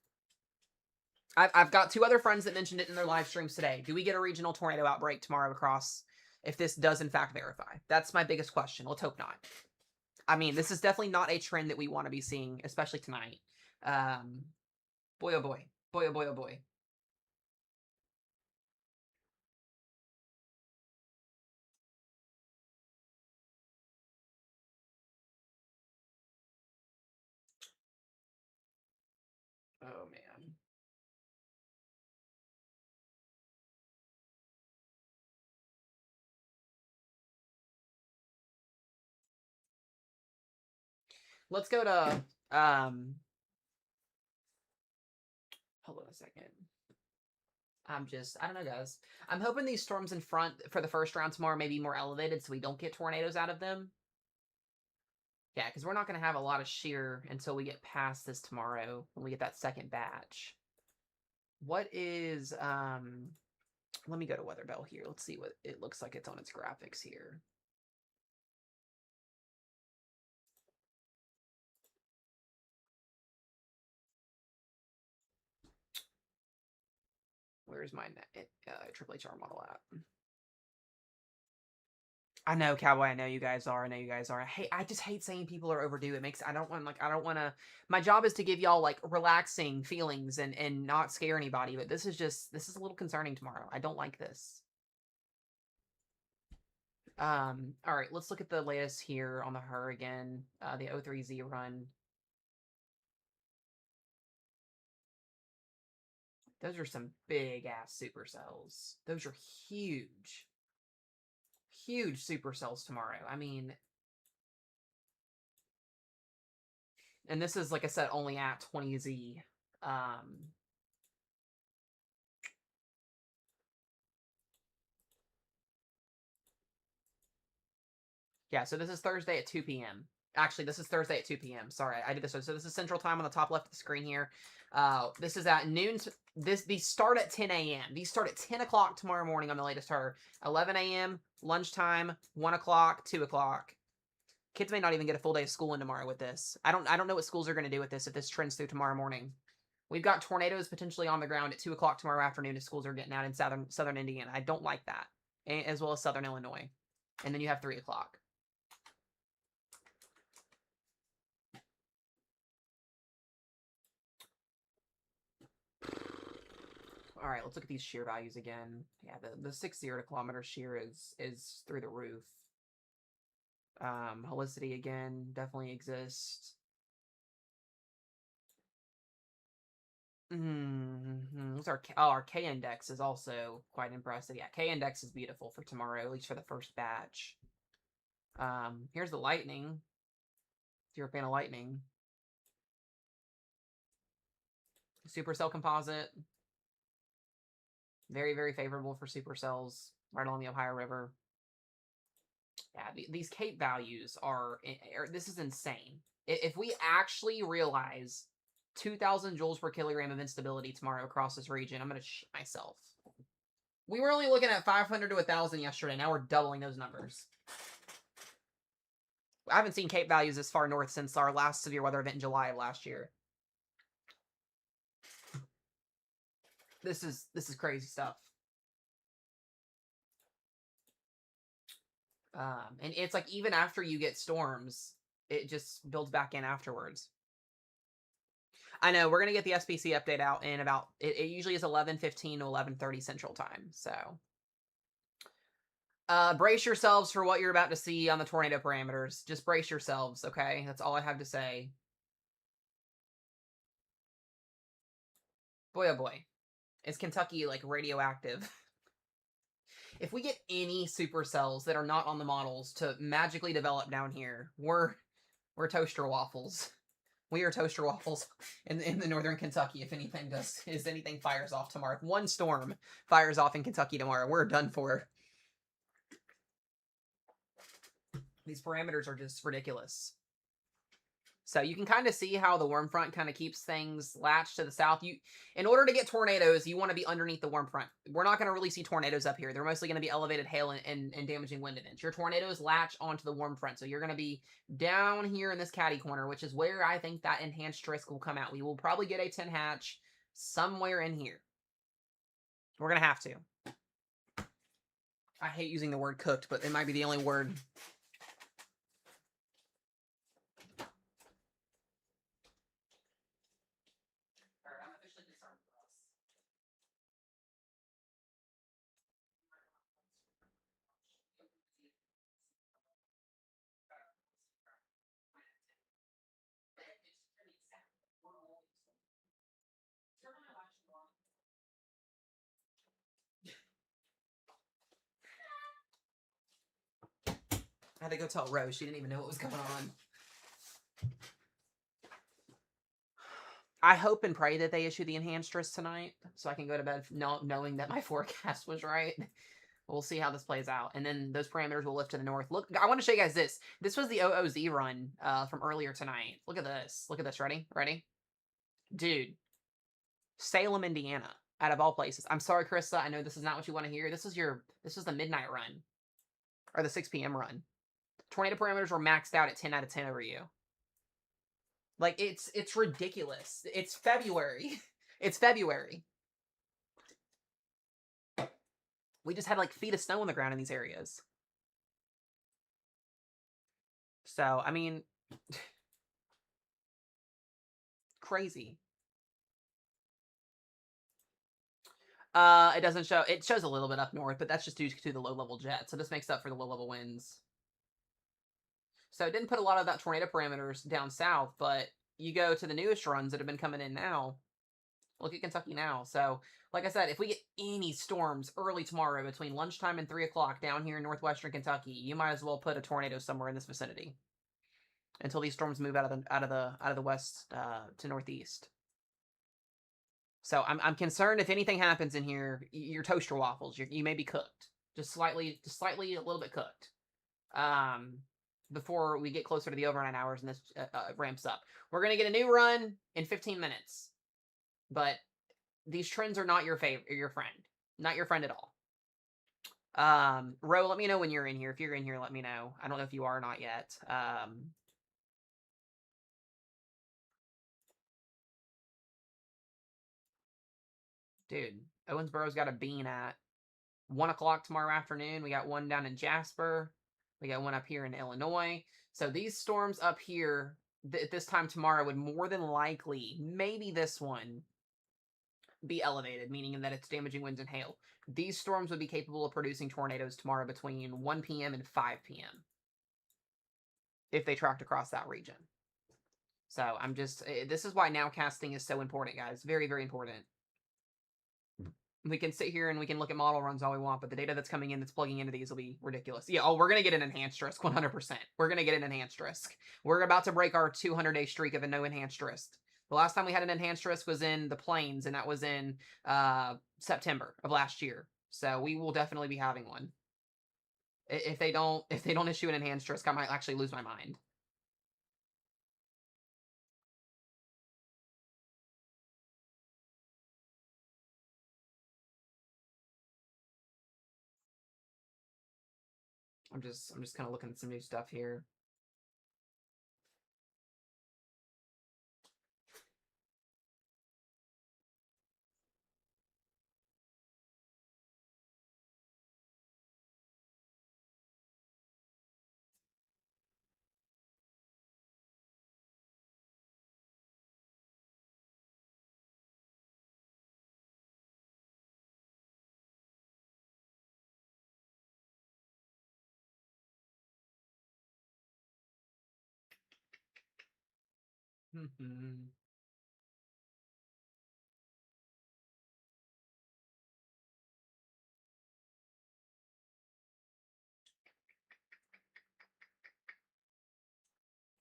[SPEAKER 1] I've got 2 other friends that mentioned it in their live streams today. Do we get a regional tornado outbreak tomorrow across if this does in fact verify? That's my biggest question. Let's hope not. I mean, this is definitely not a trend that we want to be seeing, especially tonight. Boy, oh boy. Boy, oh boy, oh boy. Oh, man. Let's go to, hold on a second. I don't know, guys. I'm hoping these storms in front for the first round tomorrow may be more elevated so we don't get tornadoes out of them. Yeah, because we're not going to have a lot of shear until we get past this tomorrow when we get that second batch. What is, let me go to Weather Bell here. Let's see what it looks like it's on its graphics here. Where's my Triple HR model app? I know, Cowboy. I know you guys are. I know you guys are. I just hate saying people are overdue. It makes I don't want I don't want to. My job is to give y'all like relaxing feelings and not scare anybody. But this is a little concerning tomorrow. I don't like this. All right, let's look at the latest here on the her again. The O3Z run. Those are some big ass supercells. Those are huge. Huge supercells tomorrow. I mean, and this is, like I said, only at 20Z. Yeah, so this is Thursday at 2 p.m. Actually, this is Thursday at 2 p.m. Sorry, I did this. So this is Central Time on the top left of the screen here. This is at noon. These start at 10 a.m. These start at 10 o'clock tomorrow morning on the latest her. 11 a.m., lunchtime, 1 o'clock, 2 o'clock. Kids may not even get a full day of school in tomorrow with this. I don't know what schools are going to do with this if this trends through tomorrow morning. We've got tornadoes potentially on the ground at 2 o'clock tomorrow afternoon if schools are getting out in southern Indiana. I don't like that, as well as southern Illinois. And then you have 3 o'clock. All right, let's look at these shear values again. Yeah, the 60 kilometer shear is through the roof. Helicity again definitely exists. Our K index is also quite impressive. Yeah, K index is beautiful for tomorrow, at least for the first batch. Here's the lightning. If you're a fan of lightning. Supercell composite. Very, very favorable for supercells right along the Ohio River. Yeah, these Cape values this is insane. If we actually realize 2,000 joules per kilogram of instability tomorrow across this region, I'm going to shit myself. We were only looking at 500 to 1,000 yesterday. Now we're doubling those numbers. I haven't seen Cape values this far north since our last severe weather event in July of last year. This is crazy stuff. And it's like even after you get storms, it just builds back in afterwards. I know we're gonna get the SPC update out in about it usually is 11:15 to 11:30 Central Time. So brace yourselves for what you're about to see on the tornado parameters. Just brace yourselves, okay? That's all I have to say. Boy, oh boy. Is Kentucky, like, radioactive? If we get any supercells that are not on the models to magically develop down here, we're toaster waffles. We are toaster waffles in the northern Kentucky. If anything fires off tomorrow, if one storm fires off in Kentucky tomorrow, we're done for. These parameters are just ridiculous. So you can kind of see how the warm front kind of keeps things latched to the south. In order to get tornadoes, you want to be underneath the warm front. We're not going to really see tornadoes up here. They're mostly going to be elevated hail and damaging wind events. Your tornadoes latch onto the warm front. So you're going to be down here in this caddy corner, which is where I think that enhanced risk will come out. We will probably get a 10 hatch somewhere in here. We're going to have to. I hate using the word cooked, but it might be the only word. I had to go tell Rose. She didn't even know what was going on. I hope and pray that they issue the enhanced risk tonight so I can go to bed knowing that my forecast was right. We'll see how this plays out. And then those parameters will lift to the north. Look, I want to show you guys this. This was the OOZ run from earlier tonight. Look at this. Look at this. Ready? Ready? Dude. Salem, Indiana. Out of all places. I'm sorry, Krista. I know this is not what you want to hear. This is the midnight run. Or the 6 p.m. run. Tornado parameters were maxed out at 10 out of 10 over you. Like, it's ridiculous. It's February. It's February. We just had, like, feet of snow on the ground in these areas. So, I mean... crazy. It doesn't show... It shows a little bit up north, but that's just due to the low-level jet. So this makes up for the low-level winds. So it didn't put a lot of that tornado parameters down south, but you go to the newest runs that have been coming in now. Look at Kentucky now. So, like I said, if we get any storms early tomorrow between lunchtime and 3 o'clock down here in northwestern Kentucky, you might as well put a tornado somewhere in this vicinity until these storms move out of the west to northeast. So I'm concerned if anything happens in here, your toaster waffles, you may be cooked, just slightly a little bit cooked. Before we get closer to the overnight hours and this ramps up. We're going to get a new run in 15 minutes. But these trends are not your friend. Not your friend at all. Ro, let me know when you're in here. If you're in here, let me know. I don't know if you are or not yet. Dude, Owensboro's got a bean at 1 o'clock tomorrow afternoon. We got one down in Jasper. We got one up here in Illinois. So these storms up here at this time tomorrow would more than likely, maybe this one, be elevated, meaning that it's damaging winds and hail. These storms would be capable of producing tornadoes tomorrow between 1 p.m. and 5 p.m. if they tracked across that region. So I'm just... this is why nowcasting is so important, guys. Very, very important. We can sit here and we can look at model runs all we want, but the data that's coming in that's plugging into these will be ridiculous. Yeah, oh, we're going to get an enhanced risk, 100%. We're going to get an enhanced risk. We're about to break our 200-day streak of a no enhanced risk. The last time we had an enhanced risk was in the Plains, and that was in September of last year. So we will definitely be having one. If they don't issue an enhanced risk, I might actually lose my mind. I'm just kind of looking at some new stuff here.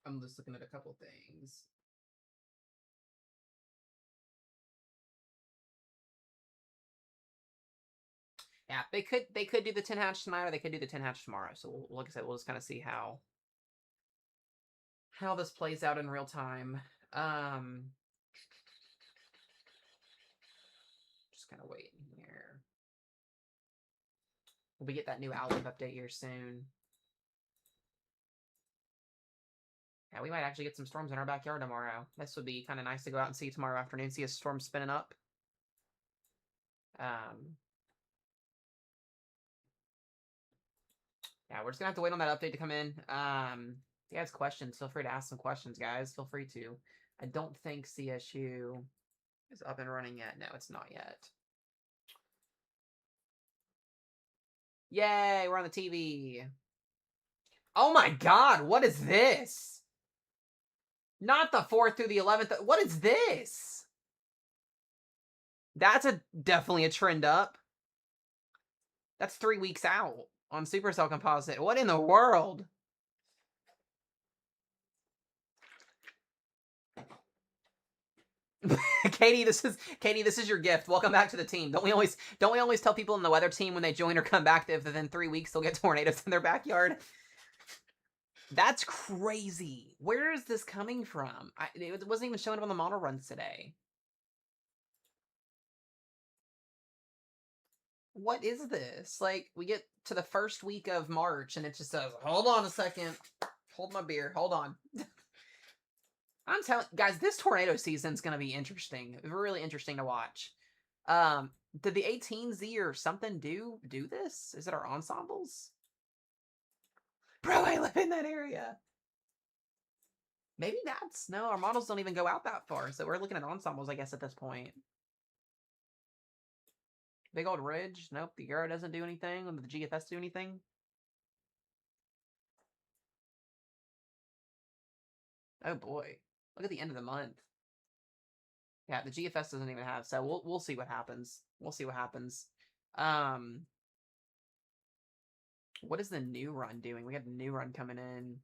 [SPEAKER 1] I'm just looking at a couple things. Yeah, they could do the 10 hatch tonight, or they could do the 10 hatch tomorrow. So like I said, we'll just kind of see how this plays out in real time. Just kind of waiting here. We'll get that new outlook update here soon. Yeah, we might actually get some storms in our backyard tomorrow. This would be kind of nice to go out and see tomorrow afternoon, see a storm spinning up. Yeah, we're just gonna have to wait on that update to come in. If you guys have questions, feel free to ask some questions, guys. Feel free to. I don't think CSU is up and running yet. No, it's not yet. Yay, we're on the TV. Oh my god, what is this? Not the 4th through the 11th. What is this? That's definitely a trend up. That's 3 weeks out on Supercell Composite. What in the world? Katie, this is your gift. Welcome back to the team. Don't we always tell people in the weather team when they join or come back that if within 3 weeks they'll get tornadoes in their backyard? That's crazy. Where is this coming from? It wasn't even showing up on the model runs today. What is this? Like, we get to the first week of March and it just says, hold on a second. Hold my beer. Hold on. I'm telling guys, this tornado season's going to be interesting. Really interesting to watch. Did the 18Z or something do this? Is it our ensembles? Bro, I live in that area. Maybe that's... No, our models don't even go out that far. So we're looking at ensembles, I guess, at this point. Big old ridge. Nope, the Euro doesn't do anything. Did the GFS do anything? Oh boy. Look at the end of the month. Yeah, the GFS doesn't even have, so we'll see what happens. We'll see what happens. What is the new run doing? We got the new run coming in.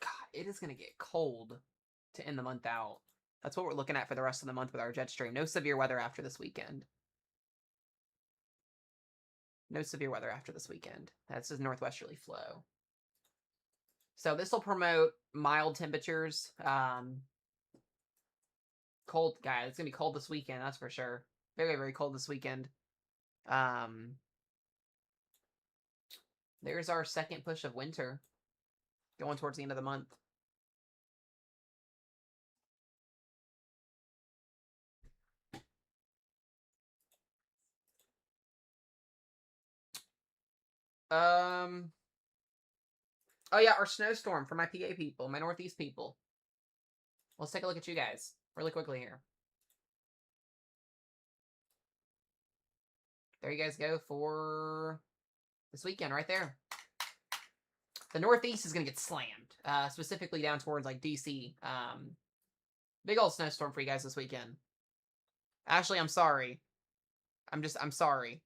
[SPEAKER 1] God, it is gonna get cold to end the month out. That's what we're looking at for the rest of the month with our jet stream. No severe weather after this weekend. No severe weather after this weekend. That's just northwesterly flow. So this will promote mild temperatures. Cold, guys. It's gonna be cold this weekend, that's for sure. Very, very cold this weekend. There's our second push of winter. Going towards the end of the month. Oh yeah, our snowstorm for my PA people, my Northeast people. Let's take a look at you guys really quickly here. There you guys go for this weekend right there. The Northeast is going to get slammed, specifically down towards like DC. Big old snowstorm for you guys this weekend. Ashley, I'm sorry. I'm sorry.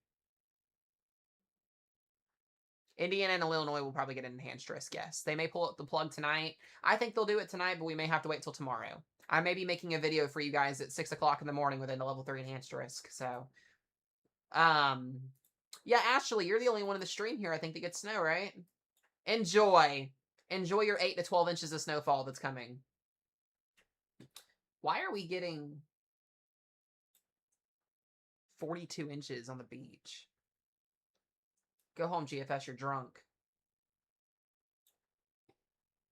[SPEAKER 1] Indiana and Illinois will probably get an enhanced risk, yes. They may pull up the plug tonight. I think they'll do it tonight, but we may have to wait till tomorrow. I may be making a video for you guys at 6 o'clock in the morning within the level 3 enhanced risk, so... Yeah, Ashley, you're the only one in the stream here, I think, that gets snow, right? Enjoy. Enjoy your 8 to 12 inches of snowfall that's coming. Why are we getting 42 inches on the beach? Go home, GFS, you're drunk.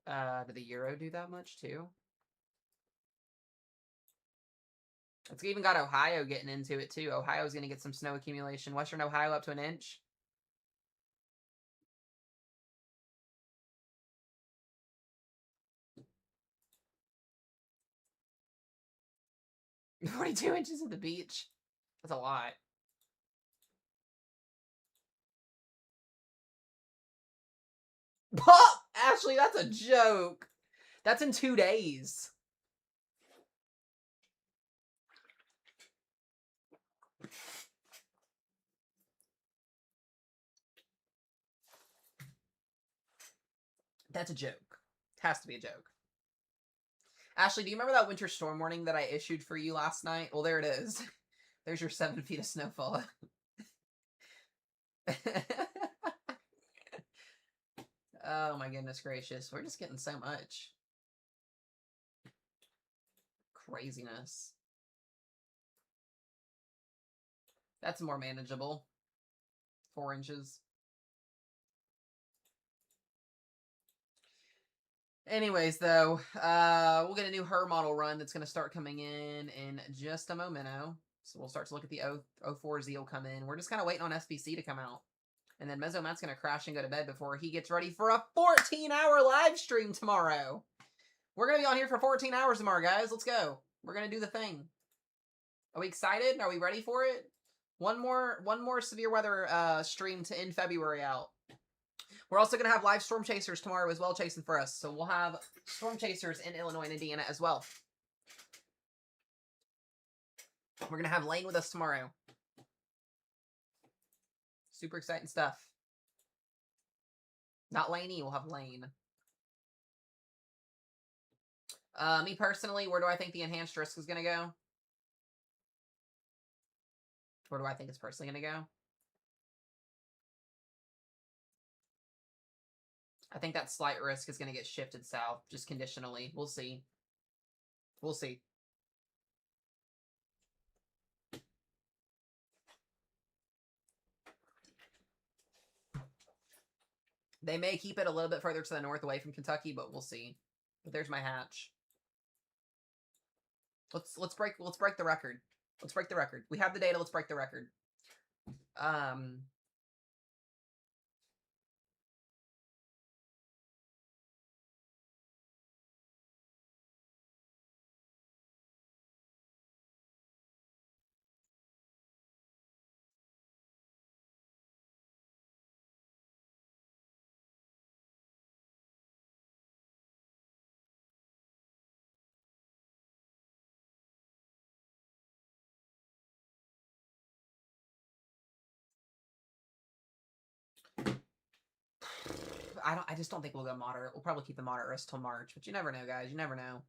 [SPEAKER 1] Did the Euro do that much, too? It's even got Ohio getting into it, too. Ohio's going to get some snow accumulation. Western Ohio up to an inch. $42 inches at the beach. That's a lot. Pop! Ashley, that's a joke. That's in 2 days. That's a joke. It has to be a joke. Ashley, do you remember that winter storm warning that I issued for you last night? Well, there it is. There's your 7 feet of snowfall. Oh my goodness gracious. We're just getting so much craziness. That's more manageable. 4 inches. Anyways, though, we'll get a new her model run that's going to start coming in just a momento. So we'll start to look at the 04Z will come in. We're just kind of waiting on SBC to come out. And then Mesomat's going to crash and go to bed before he gets ready for a 14-hour live stream tomorrow. We're going to be on here for 14 hours tomorrow, guys. Let's go. We're going to do the thing. Are we excited? Are we ready for it? One more severe weather stream to end February out. We're also going to have live Storm Chasers tomorrow as well chasing for us. So we'll have Storm Chasers in Illinois and Indiana as well. We're going to have Lane with us tomorrow. Super exciting stuff. Not Laney, we'll have Lane. Me personally, where do I think the enhanced risk is going to go? Where do I think it's personally going to go? I think that slight risk is going to get shifted south, just conditionally. We'll see. We'll see. They may keep it a little bit further to the north away from Kentucky, but we'll see. But there's my hatch. Let's break the record. Let's break the record. We have the data. Let's break the record. I just don't think we'll go moderate. We'll probably keep the moderate risk till March, but you never know, guys. You never know.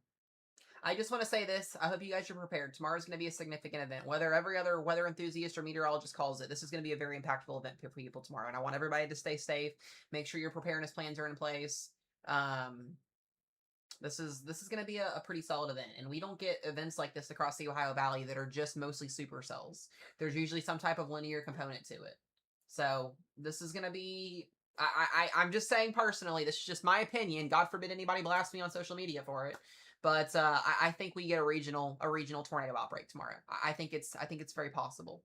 [SPEAKER 1] I just want to say this. I hope you guys are prepared. Tomorrow's going to be a significant event. Whether every other weather enthusiast or meteorologist calls it, this is going to be a very impactful event for people tomorrow. And I want everybody to stay safe. Make sure your preparedness plans are in place. This is going to be a pretty solid event. And we don't get events like this across the Ohio Valley that are just mostly supercells. There's usually some type of linear component to it. So this is going to be... I'm just saying personally, this is just my opinion. God forbid anybody blast me on social media for it. But I think we get a regional tornado outbreak tomorrow. I think it's very possible.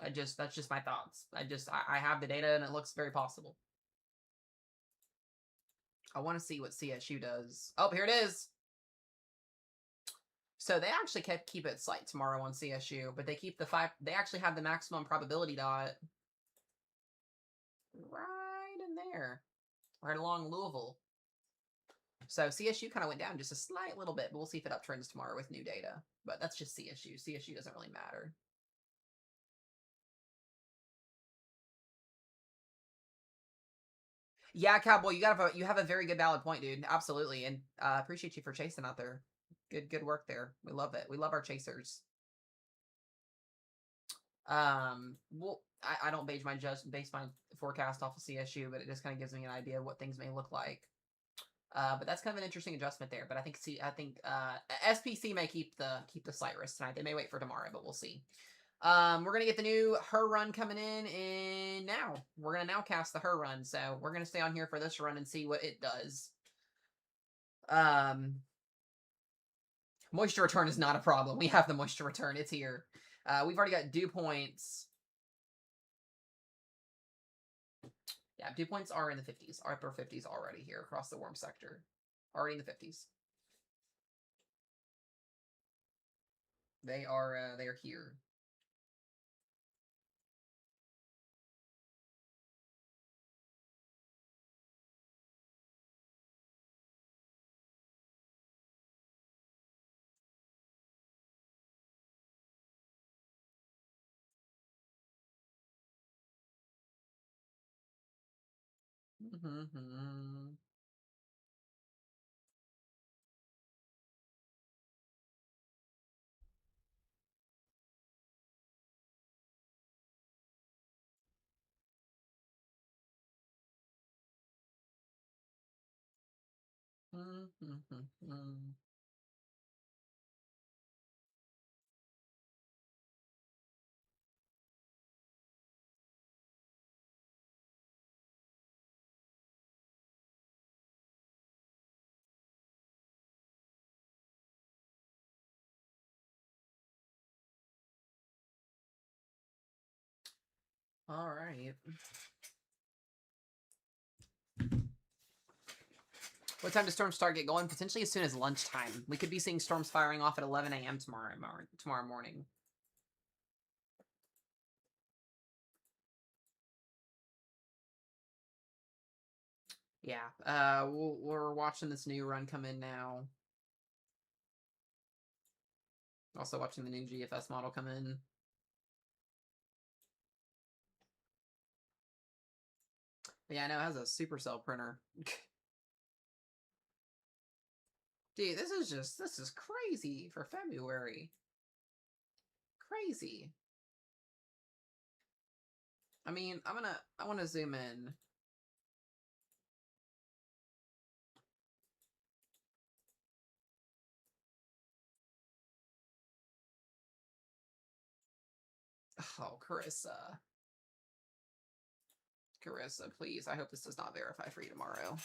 [SPEAKER 1] That's just my thoughts. I have the data and it looks very possible. I want to see what CSU does. Oh, here it is. So they actually keep it slight tomorrow on CSU, but they keep the 5. They actually have the maximum probability dot right in there, right along Louisville. So CSU kind of went down just a slight little bit, but we'll see if it uptrends tomorrow with new data. But that's just CSU. CSU doesn't really matter. Yeah, Cowboy, you have a very good valid point, dude. Absolutely, and appreciate you for chasing out there. Good work there. We love it. We love our chasers. Well, I don't base my forecast off of CSU, but it just kind of gives me an idea of what things may look like. But that's kind of an interesting adjustment there. But I think SPC may keep the slight risk tonight. They may wait for tomorrow, but we'll see. We're gonna get the new her run coming in, and now we're gonna nowcast the her run. So we're gonna stay on here for this run and see what it does. Moisture return is not a problem. We have the moisture return. It's here. We've already got dew points. Yeah, dew points are in the 50s, upper 50s already here across the warm sector. Already in the 50s. They are here. All right. What time does storms start get going? Potentially as soon as lunchtime. We could be seeing storms firing off at 11 a.m. tomorrow morning. Yeah. We're watching this new run come in now. Also watching the new GFS model come in. Yeah, I know it has a supercell printer. Dude, this is crazy for February. Crazy. I mean, I want to zoom in. Oh, Carissa. Carissa, please. I hope this does not verify for you tomorrow.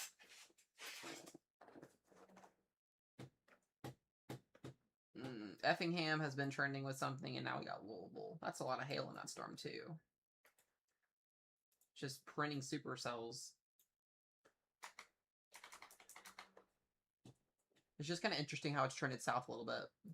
[SPEAKER 1] Effingham has been trending with something, and now we got Louisville. That's a lot of hail in that storm, too. Just printing supercells. It's just kind of interesting how it's trended south a little bit.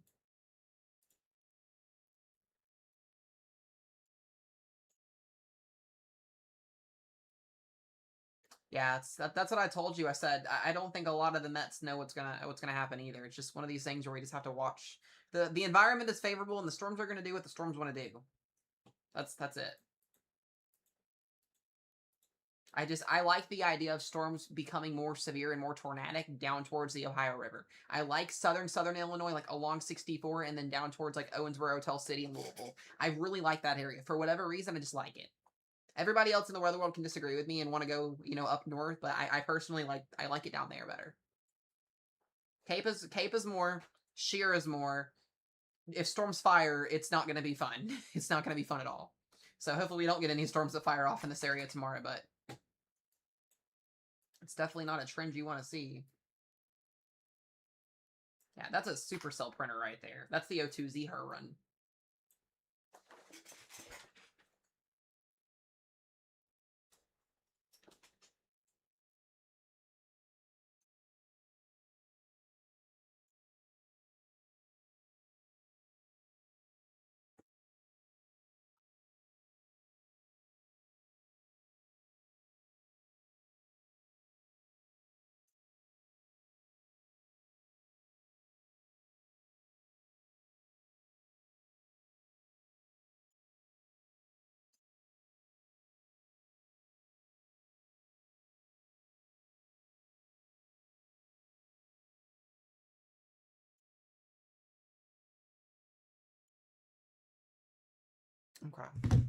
[SPEAKER 1] Yeah, that's what I told you. I said I don't think a lot of the Mets know what's gonna happen either. It's just one of these things where we just have to watch. The environment is favorable, and the Storms are gonna do what the Storms want to do. That's it. I like the idea of storms becoming more severe and more tornadic down towards the Ohio River. I like southern Illinois, like along 64, and then down towards like Owensboro, Tell City, and Louisville. I really like that area for whatever reason. I just like it. Everybody else in the weather world can disagree with me and want to go, up north, but I personally like it down there better. Cape is more, sheer is more. If storms fire, it's not going to be fun. It's not going to be fun at all. So hopefully we don't get any storms that fire off in this area tomorrow, but it's definitely not a trend you want to see. Yeah, that's a supercell printer right there. That's the O2Z her run. Okay.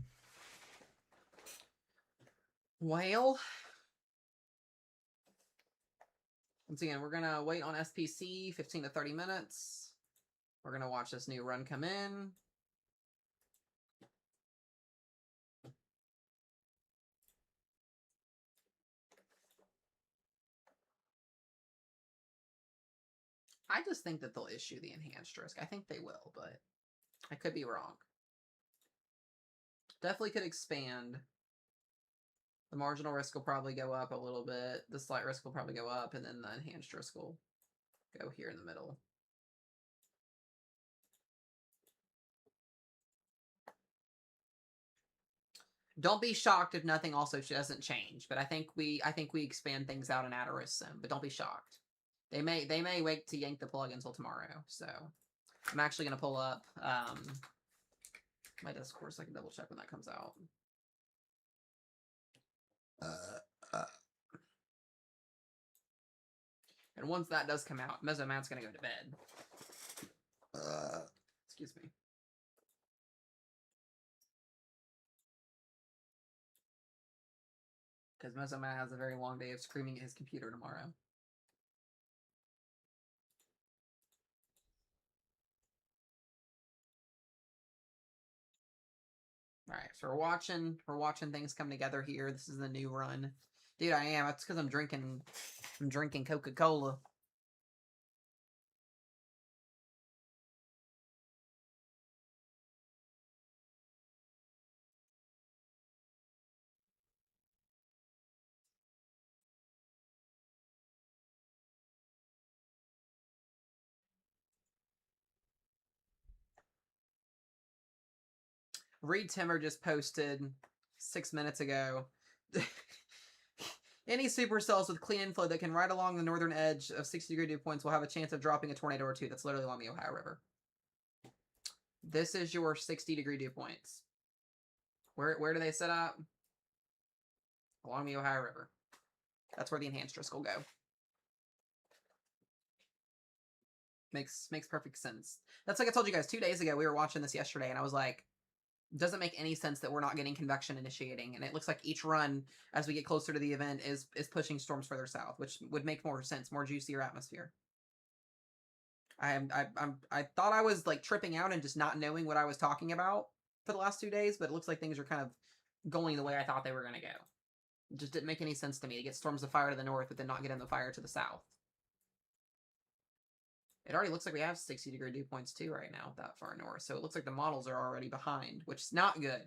[SPEAKER 1] Well, once again, we're going to wait on SPC 15 to 30 minutes. We're going to watch this new run come in. I just think that they'll issue the enhanced risk. I think they will, but I could be wrong. Definitely could expand. The marginal risk will probably go up a little bit. The slight risk will probably go up, and then the enhanced risk will go here in the middle. Don't be shocked if nothing also doesn't change, but I think we expand things out and add a risk zone, but don't be shocked. They may wait to yank the plug until tomorrow. So I'm actually gonna pull up my Discord so I can double check when that comes out. And once that does come out, Mesoman's gonna go to bed. Excuse me. Because Mesoman has a very long day of screaming at his computer tomorrow. Alright, so we're watching things come together here. This is the new run. Dude, I am. That's because I'm drinking Coca-Cola. Reed Timmer just posted 6 minutes ago. Any supercells with clean inflow that can ride along the northern edge of 60-degree dew points will have a chance of dropping a tornado or two. That's literally along the Ohio River. This is your 60-degree dew points. Where do they set up? Along the Ohio River. That's where the enhanced risk will go. Makes perfect sense. That's like I told you guys 2 days ago. We were watching this yesterday, and I was like, doesn't make any sense that we're not getting convection initiating. And it looks like each run, as we get closer to the event, is pushing storms further south, which would make more sense, more juicier atmosphere. I thought I was like tripping out and just not knowing what I was talking about, for the last 2 days, but it looks like things are kind of going the way I thought they were going to go. It just didn't make any sense to me to get storms of fire to the north, but then not get in the fire to the south. It already looks like we have 60-degree dew points too right now, that far north. So it looks like the models are already behind, which is not good.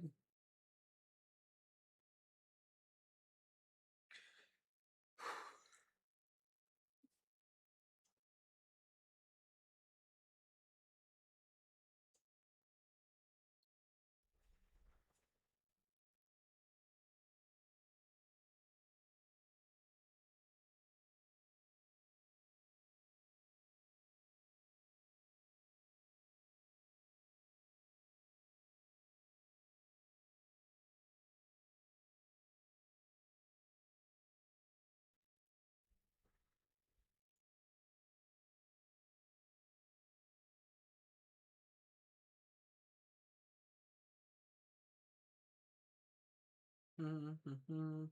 [SPEAKER 1] Mm-hmm.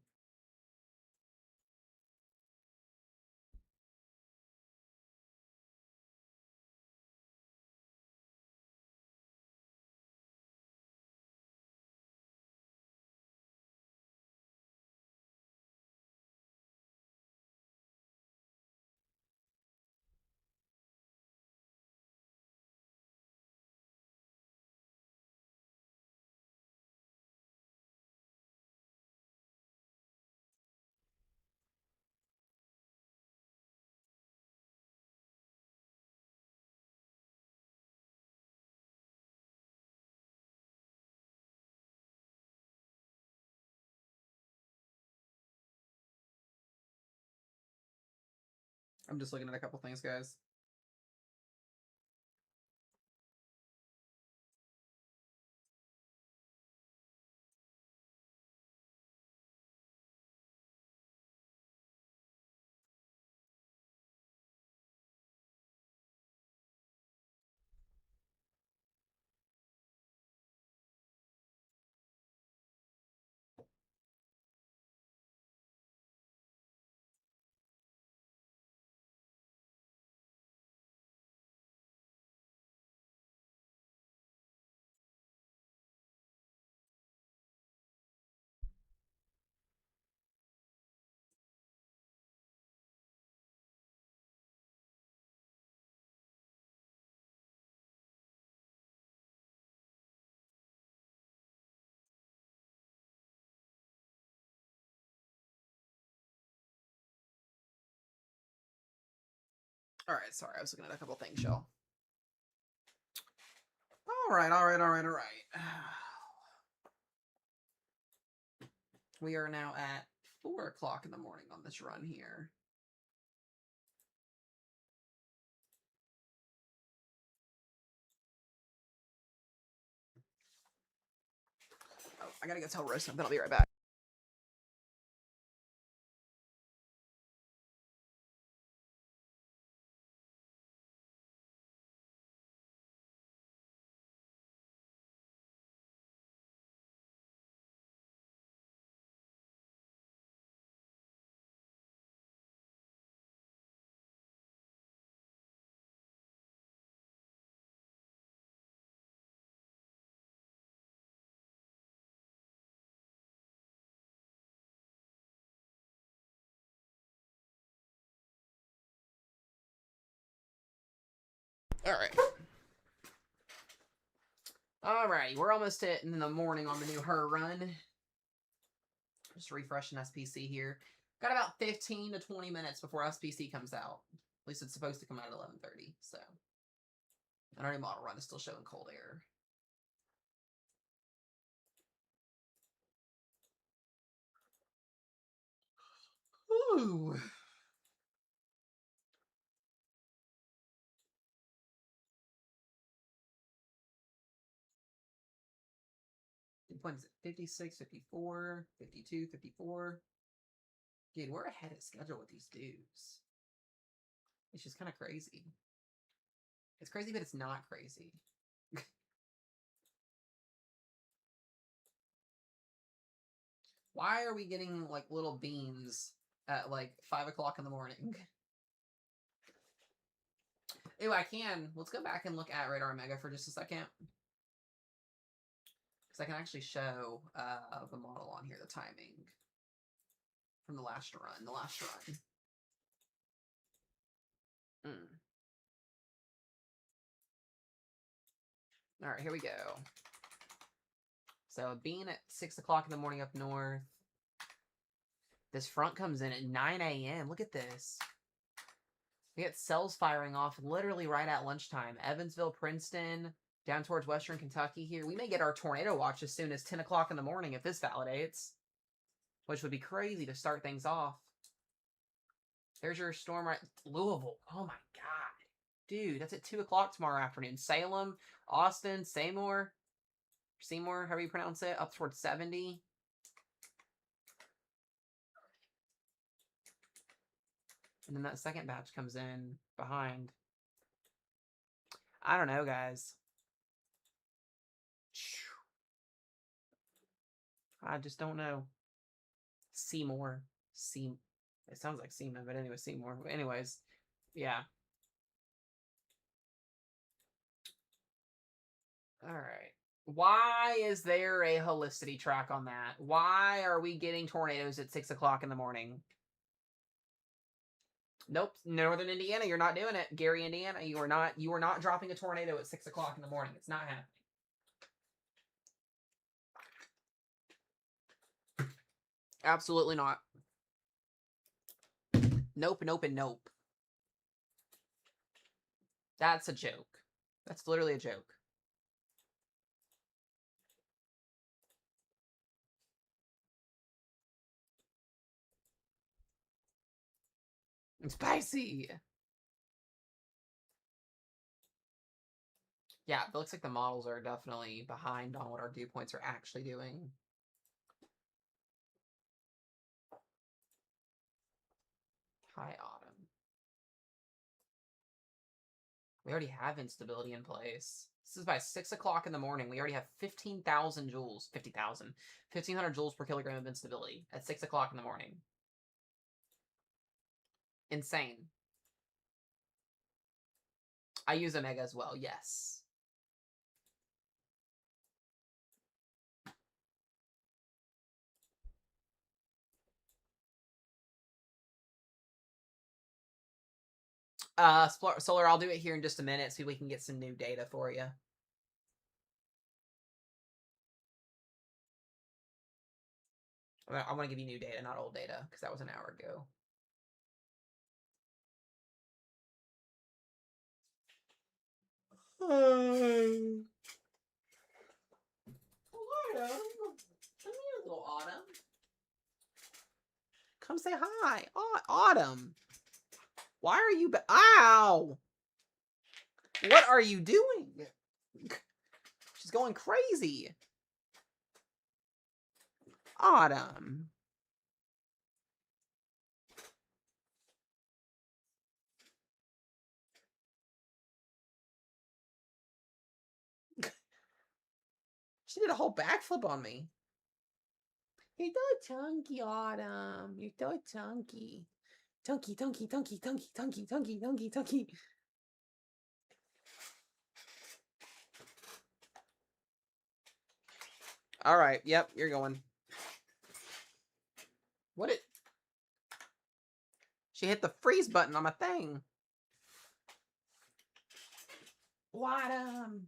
[SPEAKER 1] I'm just looking at a couple things, guys. All right, sorry, I was looking at a couple things, y'all. All right. We are now at 4 o'clock in the morning on this run here. Oh, I gotta go tell Rose something. I'll be right back. All right, we're almost in the morning on the new her run. Just refreshing SPC here. Got about 15 to 20 minutes before SPC comes out. At least it's supposed to come out at 11:30. So, and our new model run is still showing cold air. Ooh. What is it? 56, 54, 52, 54. Dude, we're ahead of schedule with these dudes. It's just kind of crazy. It's crazy, but it's not crazy. Why are we getting like little beans at like 5 o'clock in the morning? Ew, I can. Let's go back and look at Radar Omega for just a second. Because I can actually show the model on here, the timing from the last run. All right, here we go. So being at 6 o'clock in the morning up north. This front comes in at 9 a.m. Look at this. We get cells firing off literally right at lunchtime. Evansville, Princeton, down towards western Kentucky here. We may get our tornado watch as soon as 10 o'clock in the morning if this validates. Which would be crazy to start things off. There's your storm right... Louisville. Oh my god. Dude, that's at 2 o'clock tomorrow afternoon. Salem, Austin, Seymour, however you pronounce it, up towards 70. And then that second batch comes in behind. I don't know, guys. I just don't know. Seymour. It sounds like Seaman, but anyway, Seymour. Anyways, yeah. All right. Why is there a helicity track on that? Why are we getting tornadoes at 6 o'clock in the morning? Nope. Northern Indiana, you're not doing it. Gary, Indiana, you are not dropping a tornado at 6 o'clock in the morning. It's not happening. Absolutely not. Nope, nope, and nope. That's a joke. That's literally a joke. Spicy! Yeah, it looks like the models are definitely behind on what our dew points are actually doing. High autumn. We already have instability in place. This is by 6 o'clock in the morning. We already have 15,000 joules. 50,000. 1,500 joules per kilogram of instability at 6 o'clock in the morning. Insane. I use Omega as well, yes. Solar, I'll do it here in just a minute so we can get some new data for you. I want to give you new data, not old data, because that was an hour ago. Autumn. Come here, little Autumn. Come say hi. Autumn. Why are you... Ow! What are you doing? She's going crazy. Autumn. She did a whole backflip on me. You're so chunky, Autumn. You're so chunky. Chunky, chunky, chunky, chunky, chunky, chunky, chunky, chunky. All right. Yep, you're going. What it? She hit the freeze button on my thing. Autumn.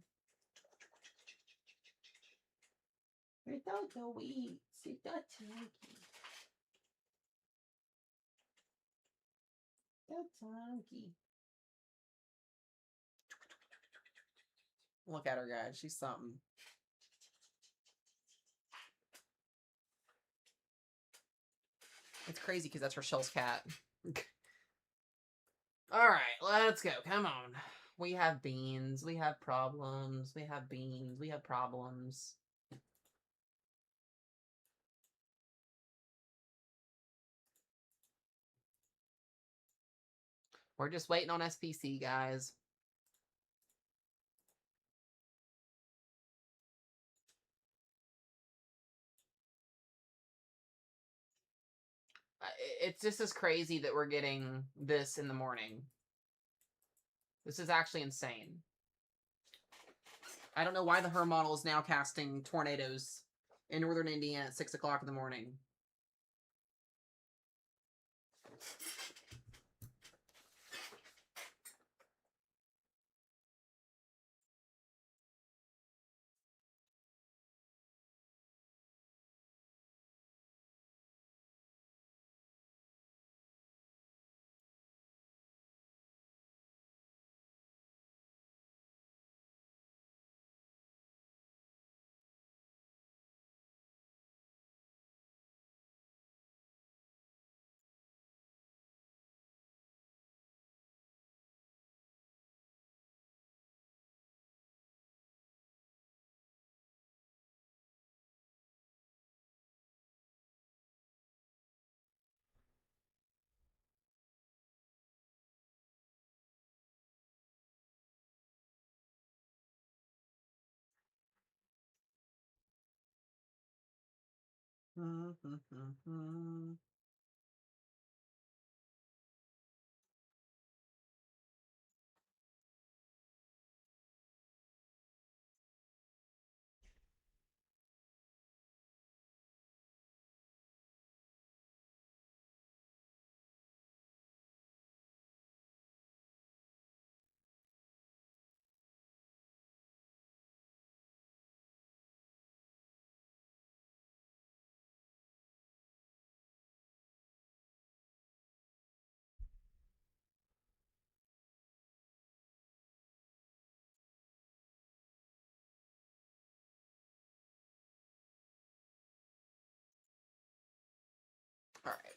[SPEAKER 1] You're so weak. You're so chunky. So chunky. Look at her, guys. She's something. It's crazy because that's Rochelle's cat. All right, let's go. Come on. We have beans. We have problems. We have beans. We have problems. We're just waiting on SPC, guys. It's just as crazy that we're getting this in the morning. This is actually insane. I don't know why the Her model is now casting tornadoes in northern Indiana at 6 o'clock in the morning. All right.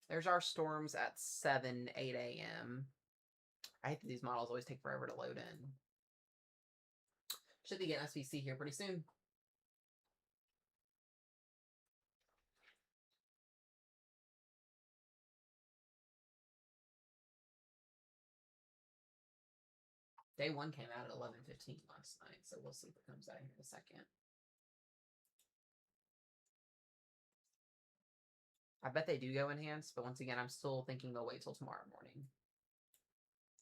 [SPEAKER 1] There's our storms at 7, 8 a.m. I hate that these models always take forever to load in. Should be getting SVC here pretty soon. Day 1 came out at 11:15 last night, so we'll see if it comes out here in a second. I bet they do go enhanced, but once again, I'm still thinking they'll wait till tomorrow morning.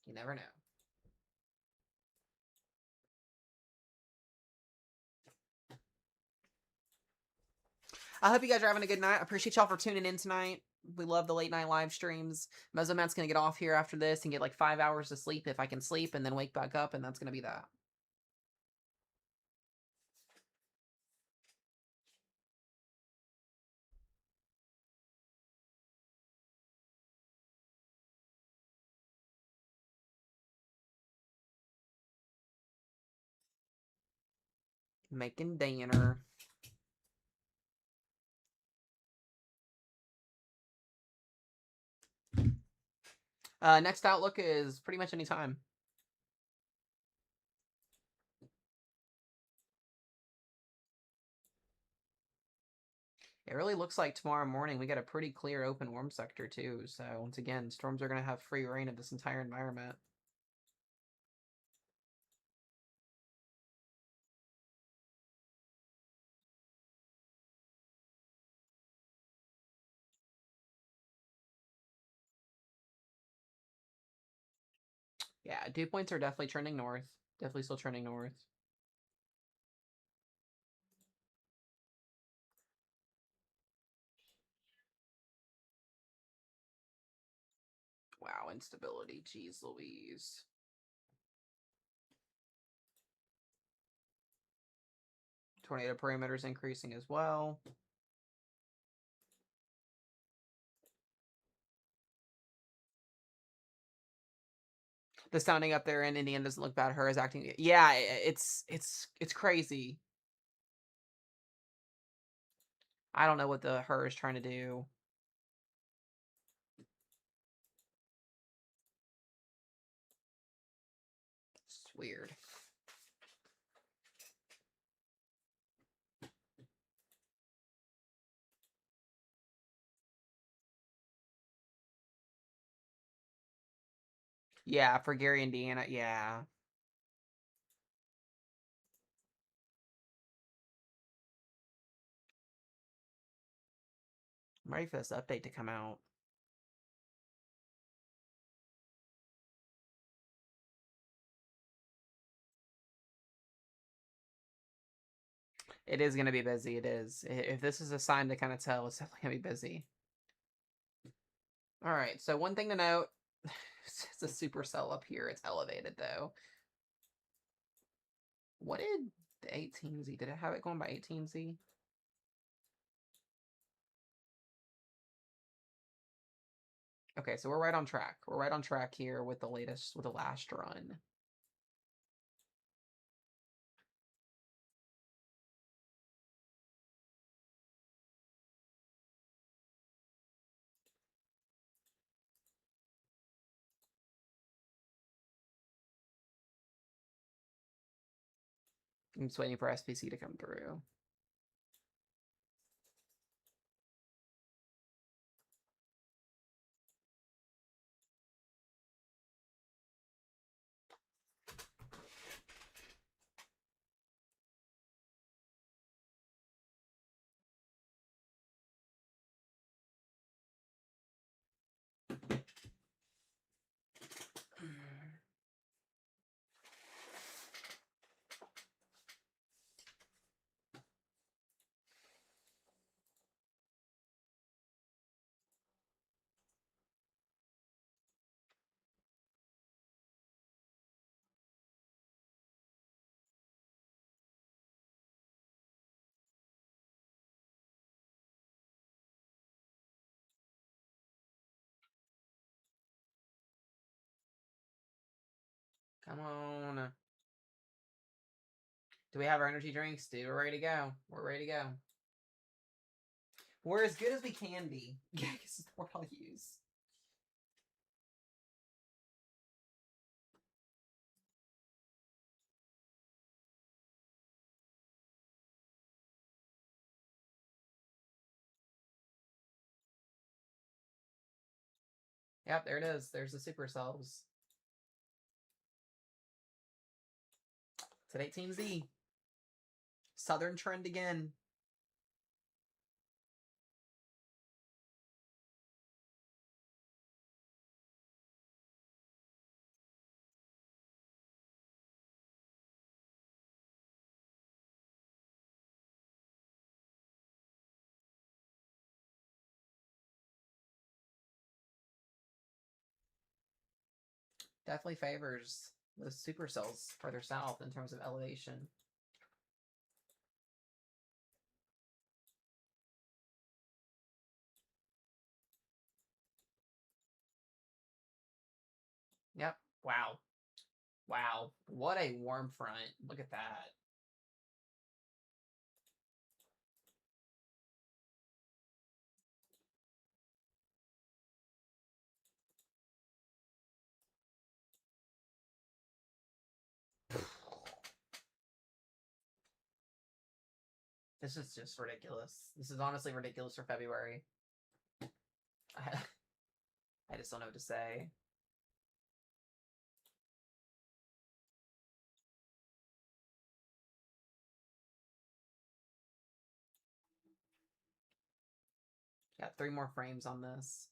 [SPEAKER 1] You never know. I hope you guys are having a good night. I appreciate y'all for tuning in tonight. We love the late night live streams. Mesomat's going to get off here after this and get like 5 hours of sleep if I can sleep, and then wake back up, and that's going to be that. Making dinner. Next outlook is pretty much any time. It really looks like tomorrow morning we got a pretty clear open warm sector too. So once again, storms are going to have free reign of this entire environment. Yeah, dew points are definitely trending north. Definitely still trending north. Wow, instability. Jeez Louise. Tornado parameters increasing as well. The sounding up there in Indiana doesn't look bad. Her is acting. Yeah, it's crazy. I don't know what the her is trying to do. It's weird. Yeah, for Gary, Indiana. Yeah. I'm ready for this update to come out. It is going to be busy. It is. If this is a sign to kind of tell, it's definitely going to be busy. All right. So one thing to note, it's a supercell up here. It's elevated though. What did the 18Z? Did it have it going by 18Z? Okay, so we're right on track. We're right on track here with the last run. I'm just waiting for SPC to come through. Come on. Do we have our energy drinks? Dude, we're ready to go. We're ready to go. We're as good as we can be. Yeah, I guess is the word I'll use. Yep, there it is. There's the supercells. It's at 18Z. Southern trend again. Definitely favors those supercells further south in terms of elevation. Yep. Wow. Wow. What a warm front. Look at that. This is just ridiculous. This is honestly ridiculous for February. I just don't know what to say. Got 3 more frames on this.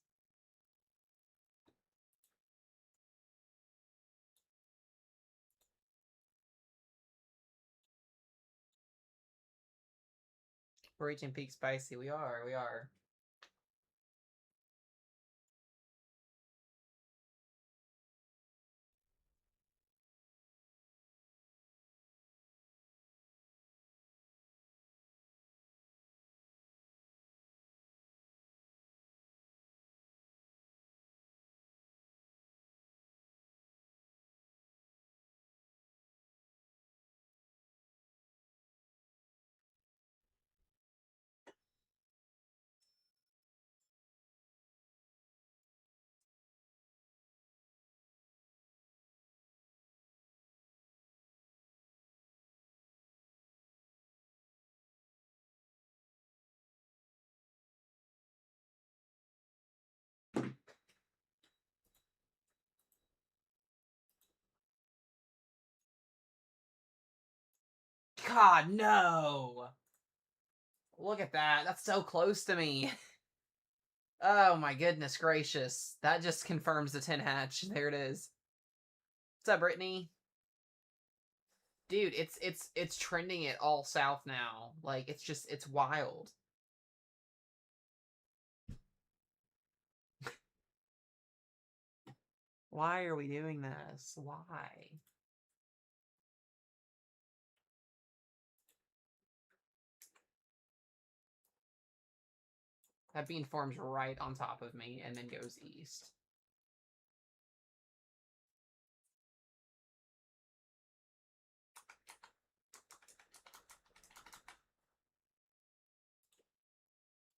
[SPEAKER 1] We're reaching peak spicy. We are. God, no! Look at that. That's so close to me. Oh my goodness gracious. That just confirms the 10 hatch. There it is. What's up, Brittany? Dude, it's trending it all south now. Like, it's wild. Why are we doing this? Why? That bean forms right on top of me and then goes east.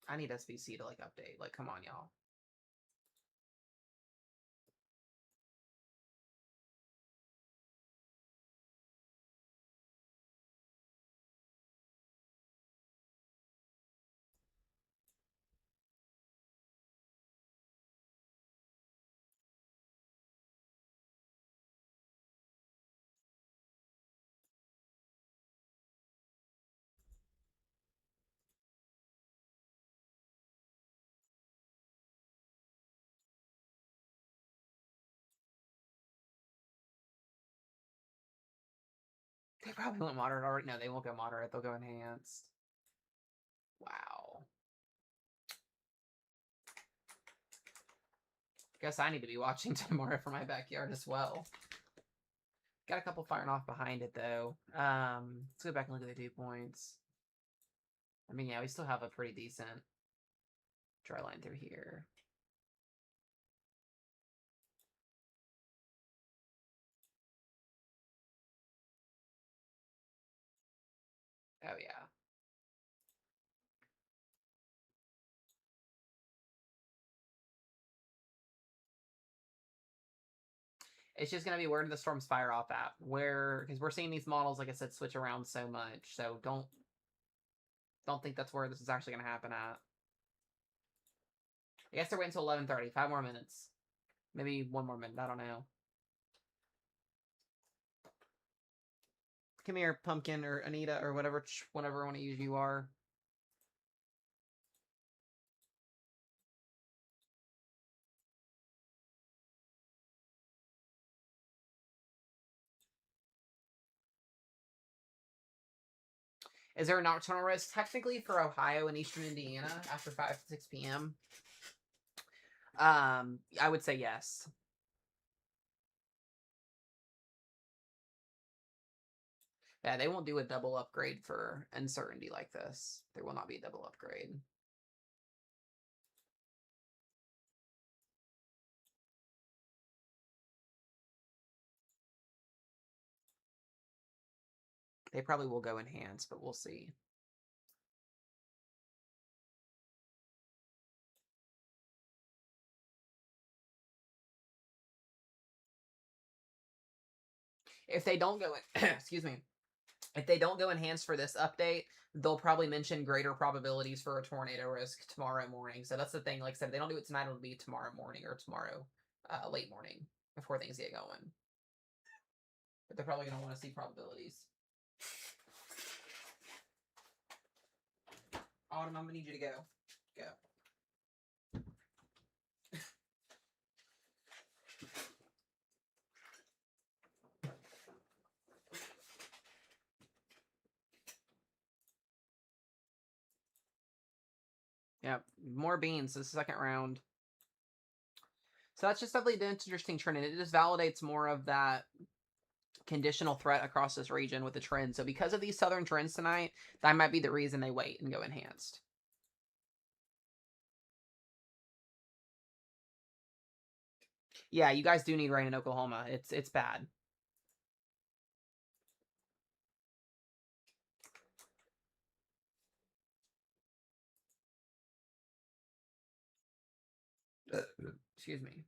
[SPEAKER 1] I need SBC to, like, update. Like, come on, y'all. They probably went moderate already. No, they won't go moderate. They'll go enhanced. Wow. Guess I need to be watching tomorrow for my backyard as well. Got a couple firing off behind it, though. Let's go back and look at the dew points. I mean, yeah, we still have a pretty decent dry line through here. Oh, yeah. It's just going to be where do the storms fire off at? Where, because we're seeing these models, like I said, switch around so much. So don't think that's where this is actually going to happen at. I guess they're waiting until 11:30. 5 more minutes. Maybe 1 more minute. I don't know. Come here, Pumpkin or Anita or whatever one of you are. Is there a nocturnal risk? Technically for Ohio and Eastern Indiana after 5 to 6 p.m. I would say yes. Yeah, they won't do a double upgrade for uncertainty like this. There will not be a double upgrade. They probably will go enhanced, but we'll see. If they don't go, excuse me, if they don't go enhanced for this update, they'll probably mention greater probabilities for a tornado risk tomorrow morning. So that's the thing. Like I said, if they don't do it tonight, it'll be tomorrow morning or tomorrow late morning before things get going. But they're probably going to want to see probabilities. Autumn, I'm going to need you to go. Go. Yeah, more beans this second round. So that's just definitely an interesting trend, and it just validates more of that conditional threat across this region with the trend. So because of these southern trends tonight, that might be the reason they wait and go enhanced. Yeah, you guys do need rain in Oklahoma. It's bad. Excuse me.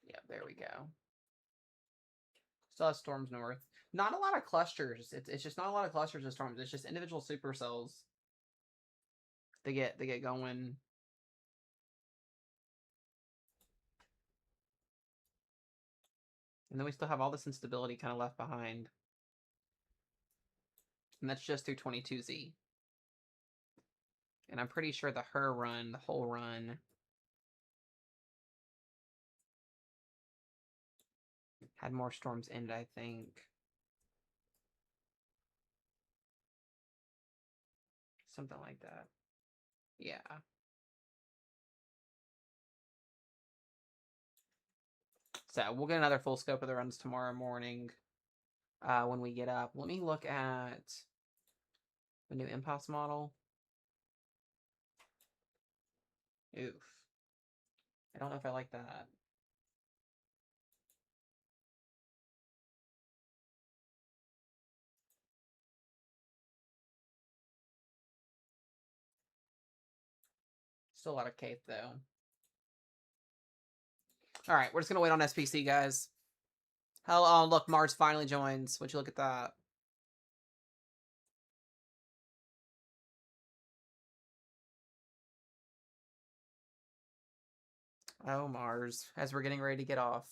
[SPEAKER 1] Yeah, there we go. Still has storms north. Not a lot of clusters. It's just not a lot of clusters of storms. It's just individual supercells. They get going. And then we still have all this instability kind of left behind. And that's just through 22Z. And I'm pretty sure the whole run, had more storms in it, I think. Something like that. Yeah. So we'll get another full scope of the runs tomorrow morning when we get up. Let me look at the new impulse model. Oof. I don't know if I like that. Still a lot of cape, though. All right, we're just going to wait on SPC, guys. Hell, oh, look, Mars finally joins. Would you look at that? Oh, Mars, as we're getting ready to get off.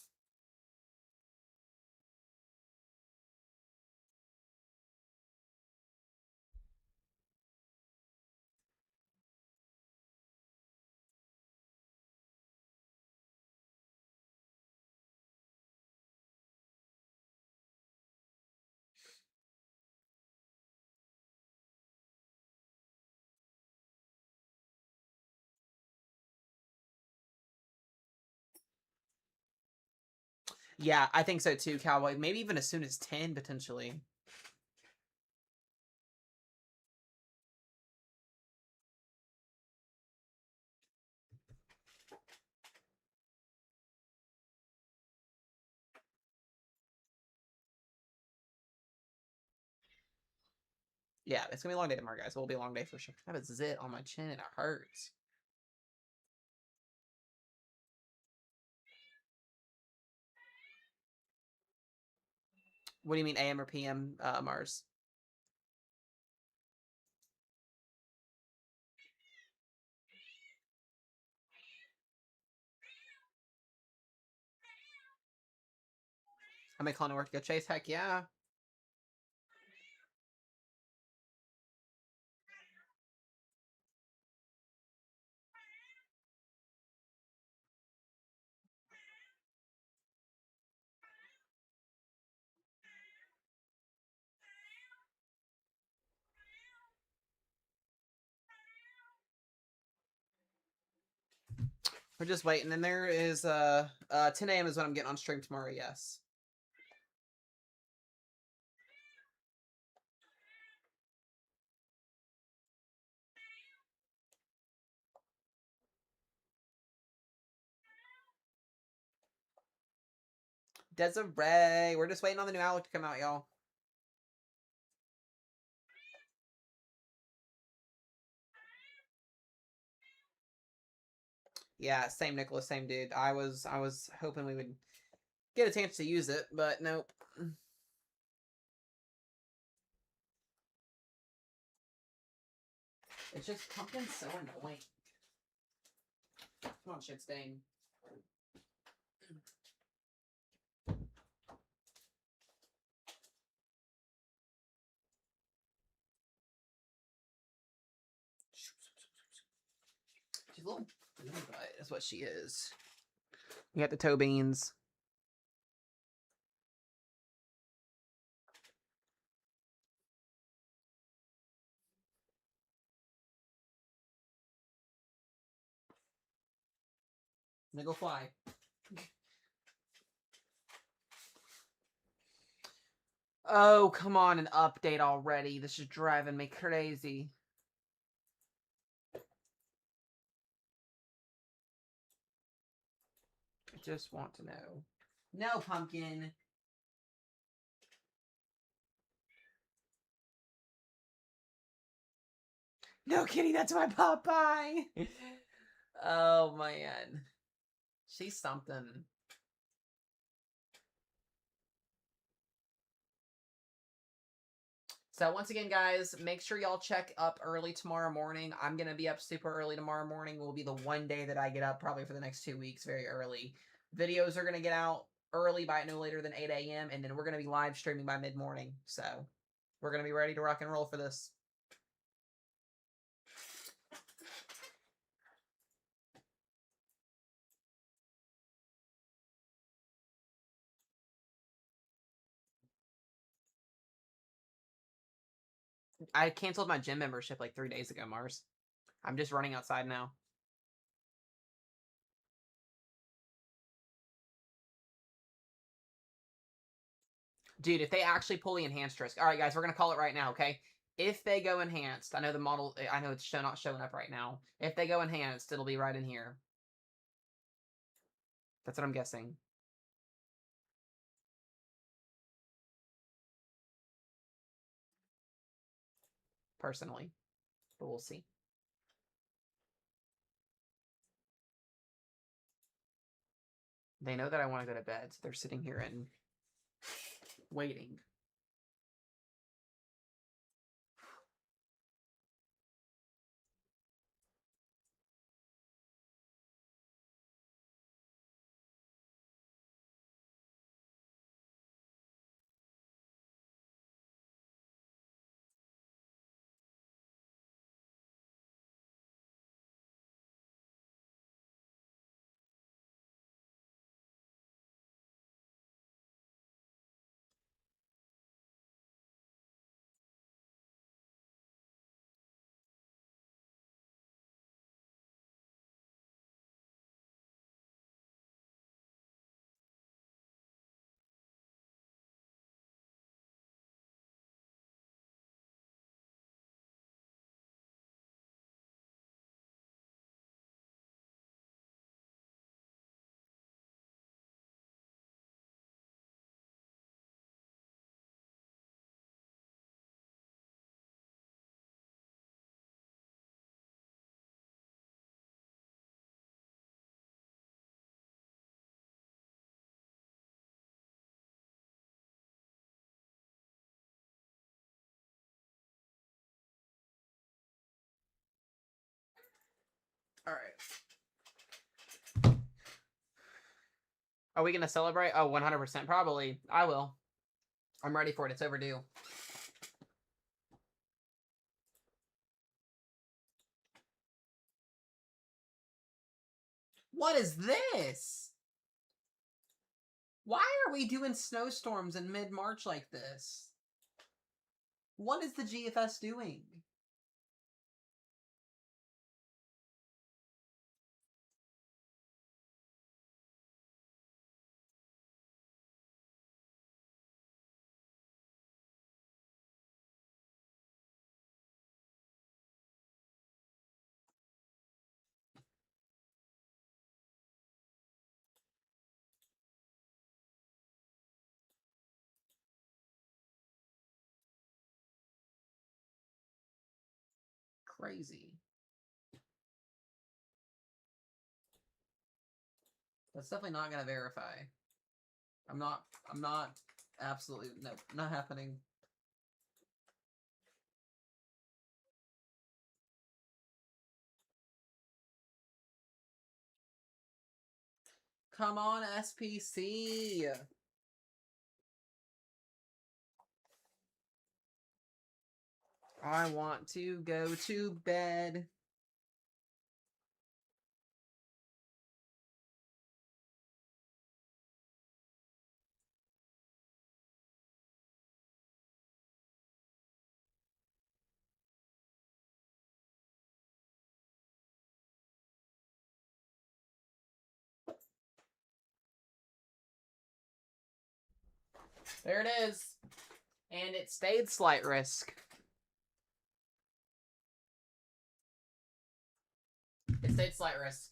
[SPEAKER 1] Yeah, I think so too, Cowboy. Maybe even as soon as 10, potentially. Yeah, it's going to be a long day tomorrow, guys. It will be a long day for sure. I have a zit on my chin and it hurts. What do you mean, AM or PM, Mars? I make Clone work to go chase? Heck yeah. We're just waiting. And there is 10 a.m. is when I'm getting on stream tomorrow, yes. Desiree. We're just waiting on the new Outlook to come out, y'all. Yeah, same Nicholas, same dude. I was hoping we would get a chance to use it, but nope. It's just pumpkin's so annoying. Come on, shit stain. She's a little bean butt, is what she is. You got the toe beans. Now go fly. Oh, come on, an update already. This is driving me crazy. I just want to know. No, pumpkin. No, Kitty, that's my Popeye. Oh, man. She's something. So once again, guys, make sure y'all check up early tomorrow morning. I'm going to be up super early tomorrow morning. Will be the one day that I get up probably for the next 2 weeks very early. Videos are going to get out early by no later than 8 a.m. And then we're going to be live streaming by mid-morning. So we're going to be ready to rock and roll for this. I canceled my gym membership like 3 days ago, Mars. I'm just running outside now. Dude, if they actually pull the enhanced risk. All right, guys, we're going to call it right now, okay? If they go enhanced, I know the model, I know it's not showing up right now. If they go enhanced, it'll be right in here. That's what I'm guessing. Personally. But we'll see. They know that I want to go to bed, so they're sitting here and waiting. All right. Are we going to celebrate? Oh, 100%. Probably. I will. I'm ready for it. It's overdue. What is this? Why are we doing snowstorms in mid-March like this? What is the GFS doing? Crazy. That's definitely not going to verify. I'm not absolutely, no, not happening. Come on, SPC. I want to go to bed. There it is. And it stayed slight risk. It stayed slight risk.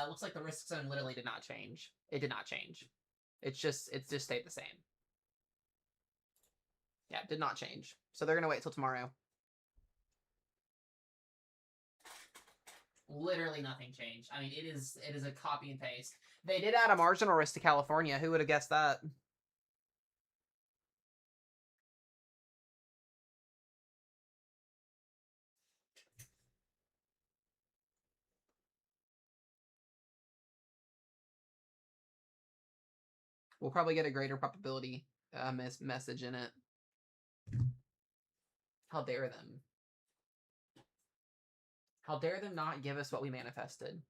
[SPEAKER 1] Looks like the risk zone literally did not change. It did not change. It just stayed the same. Yeah, it did not change. So they're gonna wait till tomorrow. Literally nothing changed. I mean, it is a copy and paste. They did add a marginal risk to California. Who would have guessed that? We'll probably get a greater probability message in it. How dare them? How dare them not give us what we manifested?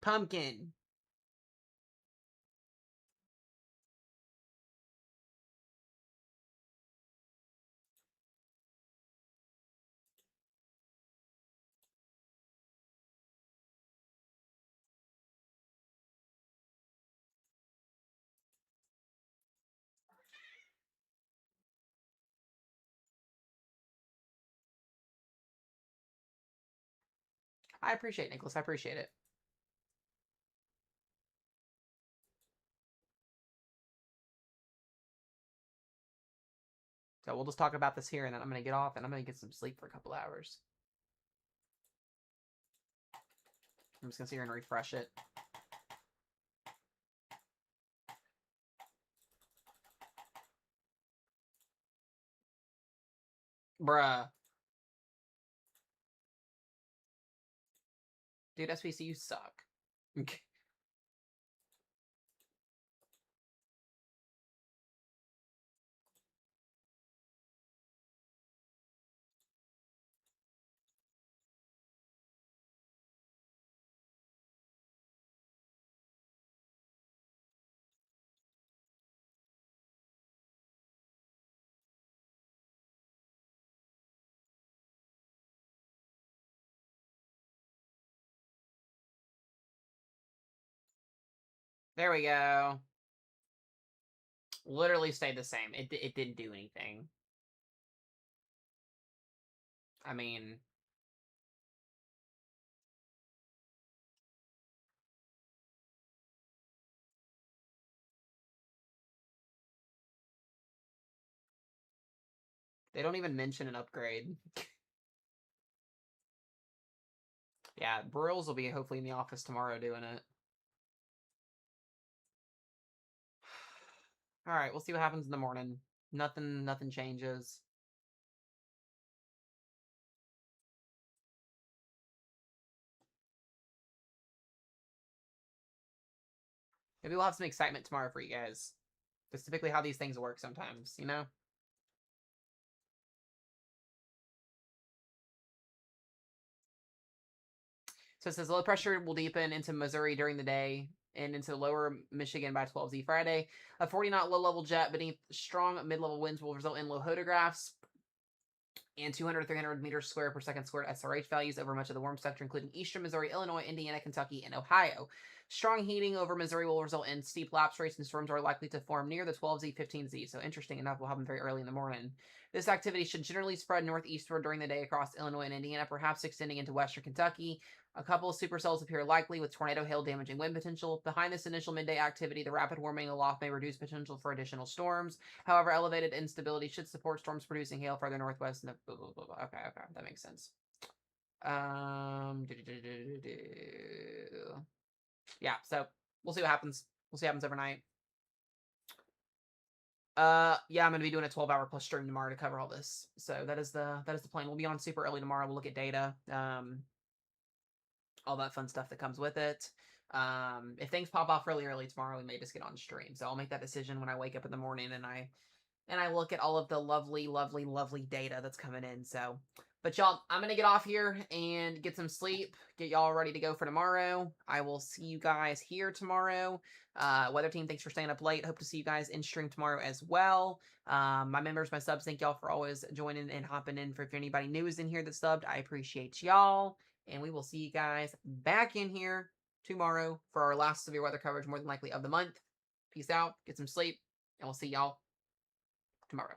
[SPEAKER 1] Pumpkin. I appreciate it, Nicholas. I appreciate it. So we'll just talk about this here, and then I'm going to get off, and I'm going to get some sleep for a couple hours. I'm just going to sit here and refresh it. Bruh. Dude, SPC, you suck. There we go. Literally stayed the same. It didn't do anything. I mean... They don't even mention an upgrade. Yeah, Broyles will be hopefully in the office tomorrow doing it. Alright, we'll see what happens in the morning. Nothing changes. Maybe we'll have some excitement tomorrow for you guys. That's typically how these things work sometimes, you know? So it says low pressure will deepen into Missouri during the day and into lower Michigan by 12Z Friday. A 40-knot low-level jet beneath strong mid-level winds will result in low photographs and 200 to 300 meters square per second squared SRH values over much of the warm sector, including eastern Missouri, Illinois, Indiana, Kentucky, and Ohio. Strong heating over Missouri will result in steep lapse rates, and storms are likely to form near the 12Z, 15Z. So interesting enough, will happen very early in the morning. This activity should generally spread northeastward during the day across Illinois and Indiana, perhaps extending into western Kentucky. A couple of supercells appear likely with tornado hail damaging wind potential. Behind this initial midday activity, the rapid warming aloft may reduce potential for additional storms. However, elevated instability should support storms producing hail further northwest. And blah, blah, blah, blah. Okay, that makes sense. Yeah, so we'll see what happens. We'll see what happens overnight. Yeah, I'm gonna be doing a 12-hour plus stream tomorrow to cover all this. So that is the plan. We'll be on super early tomorrow. We'll look at data. All that fun stuff that comes with it. If things pop off really early tomorrow, we may just get on stream. So I'll make that decision when I wake up in the morning and I look at all of the lovely, lovely, lovely data that's coming in. So, but y'all, I'm going to get off here and get some sleep, get y'all ready to go for tomorrow. I will see you guys here tomorrow. Weather team, thanks for staying up late. Hope to see you guys in stream tomorrow as well. My members, my subs, thank y'all for always joining and hopping in. For if anybody new is in here that's subbed, I appreciate y'all. And we will see you guys back in here tomorrow for our last severe weather coverage, more than likely of the month. Peace out, get some sleep, and we'll see y'all tomorrow.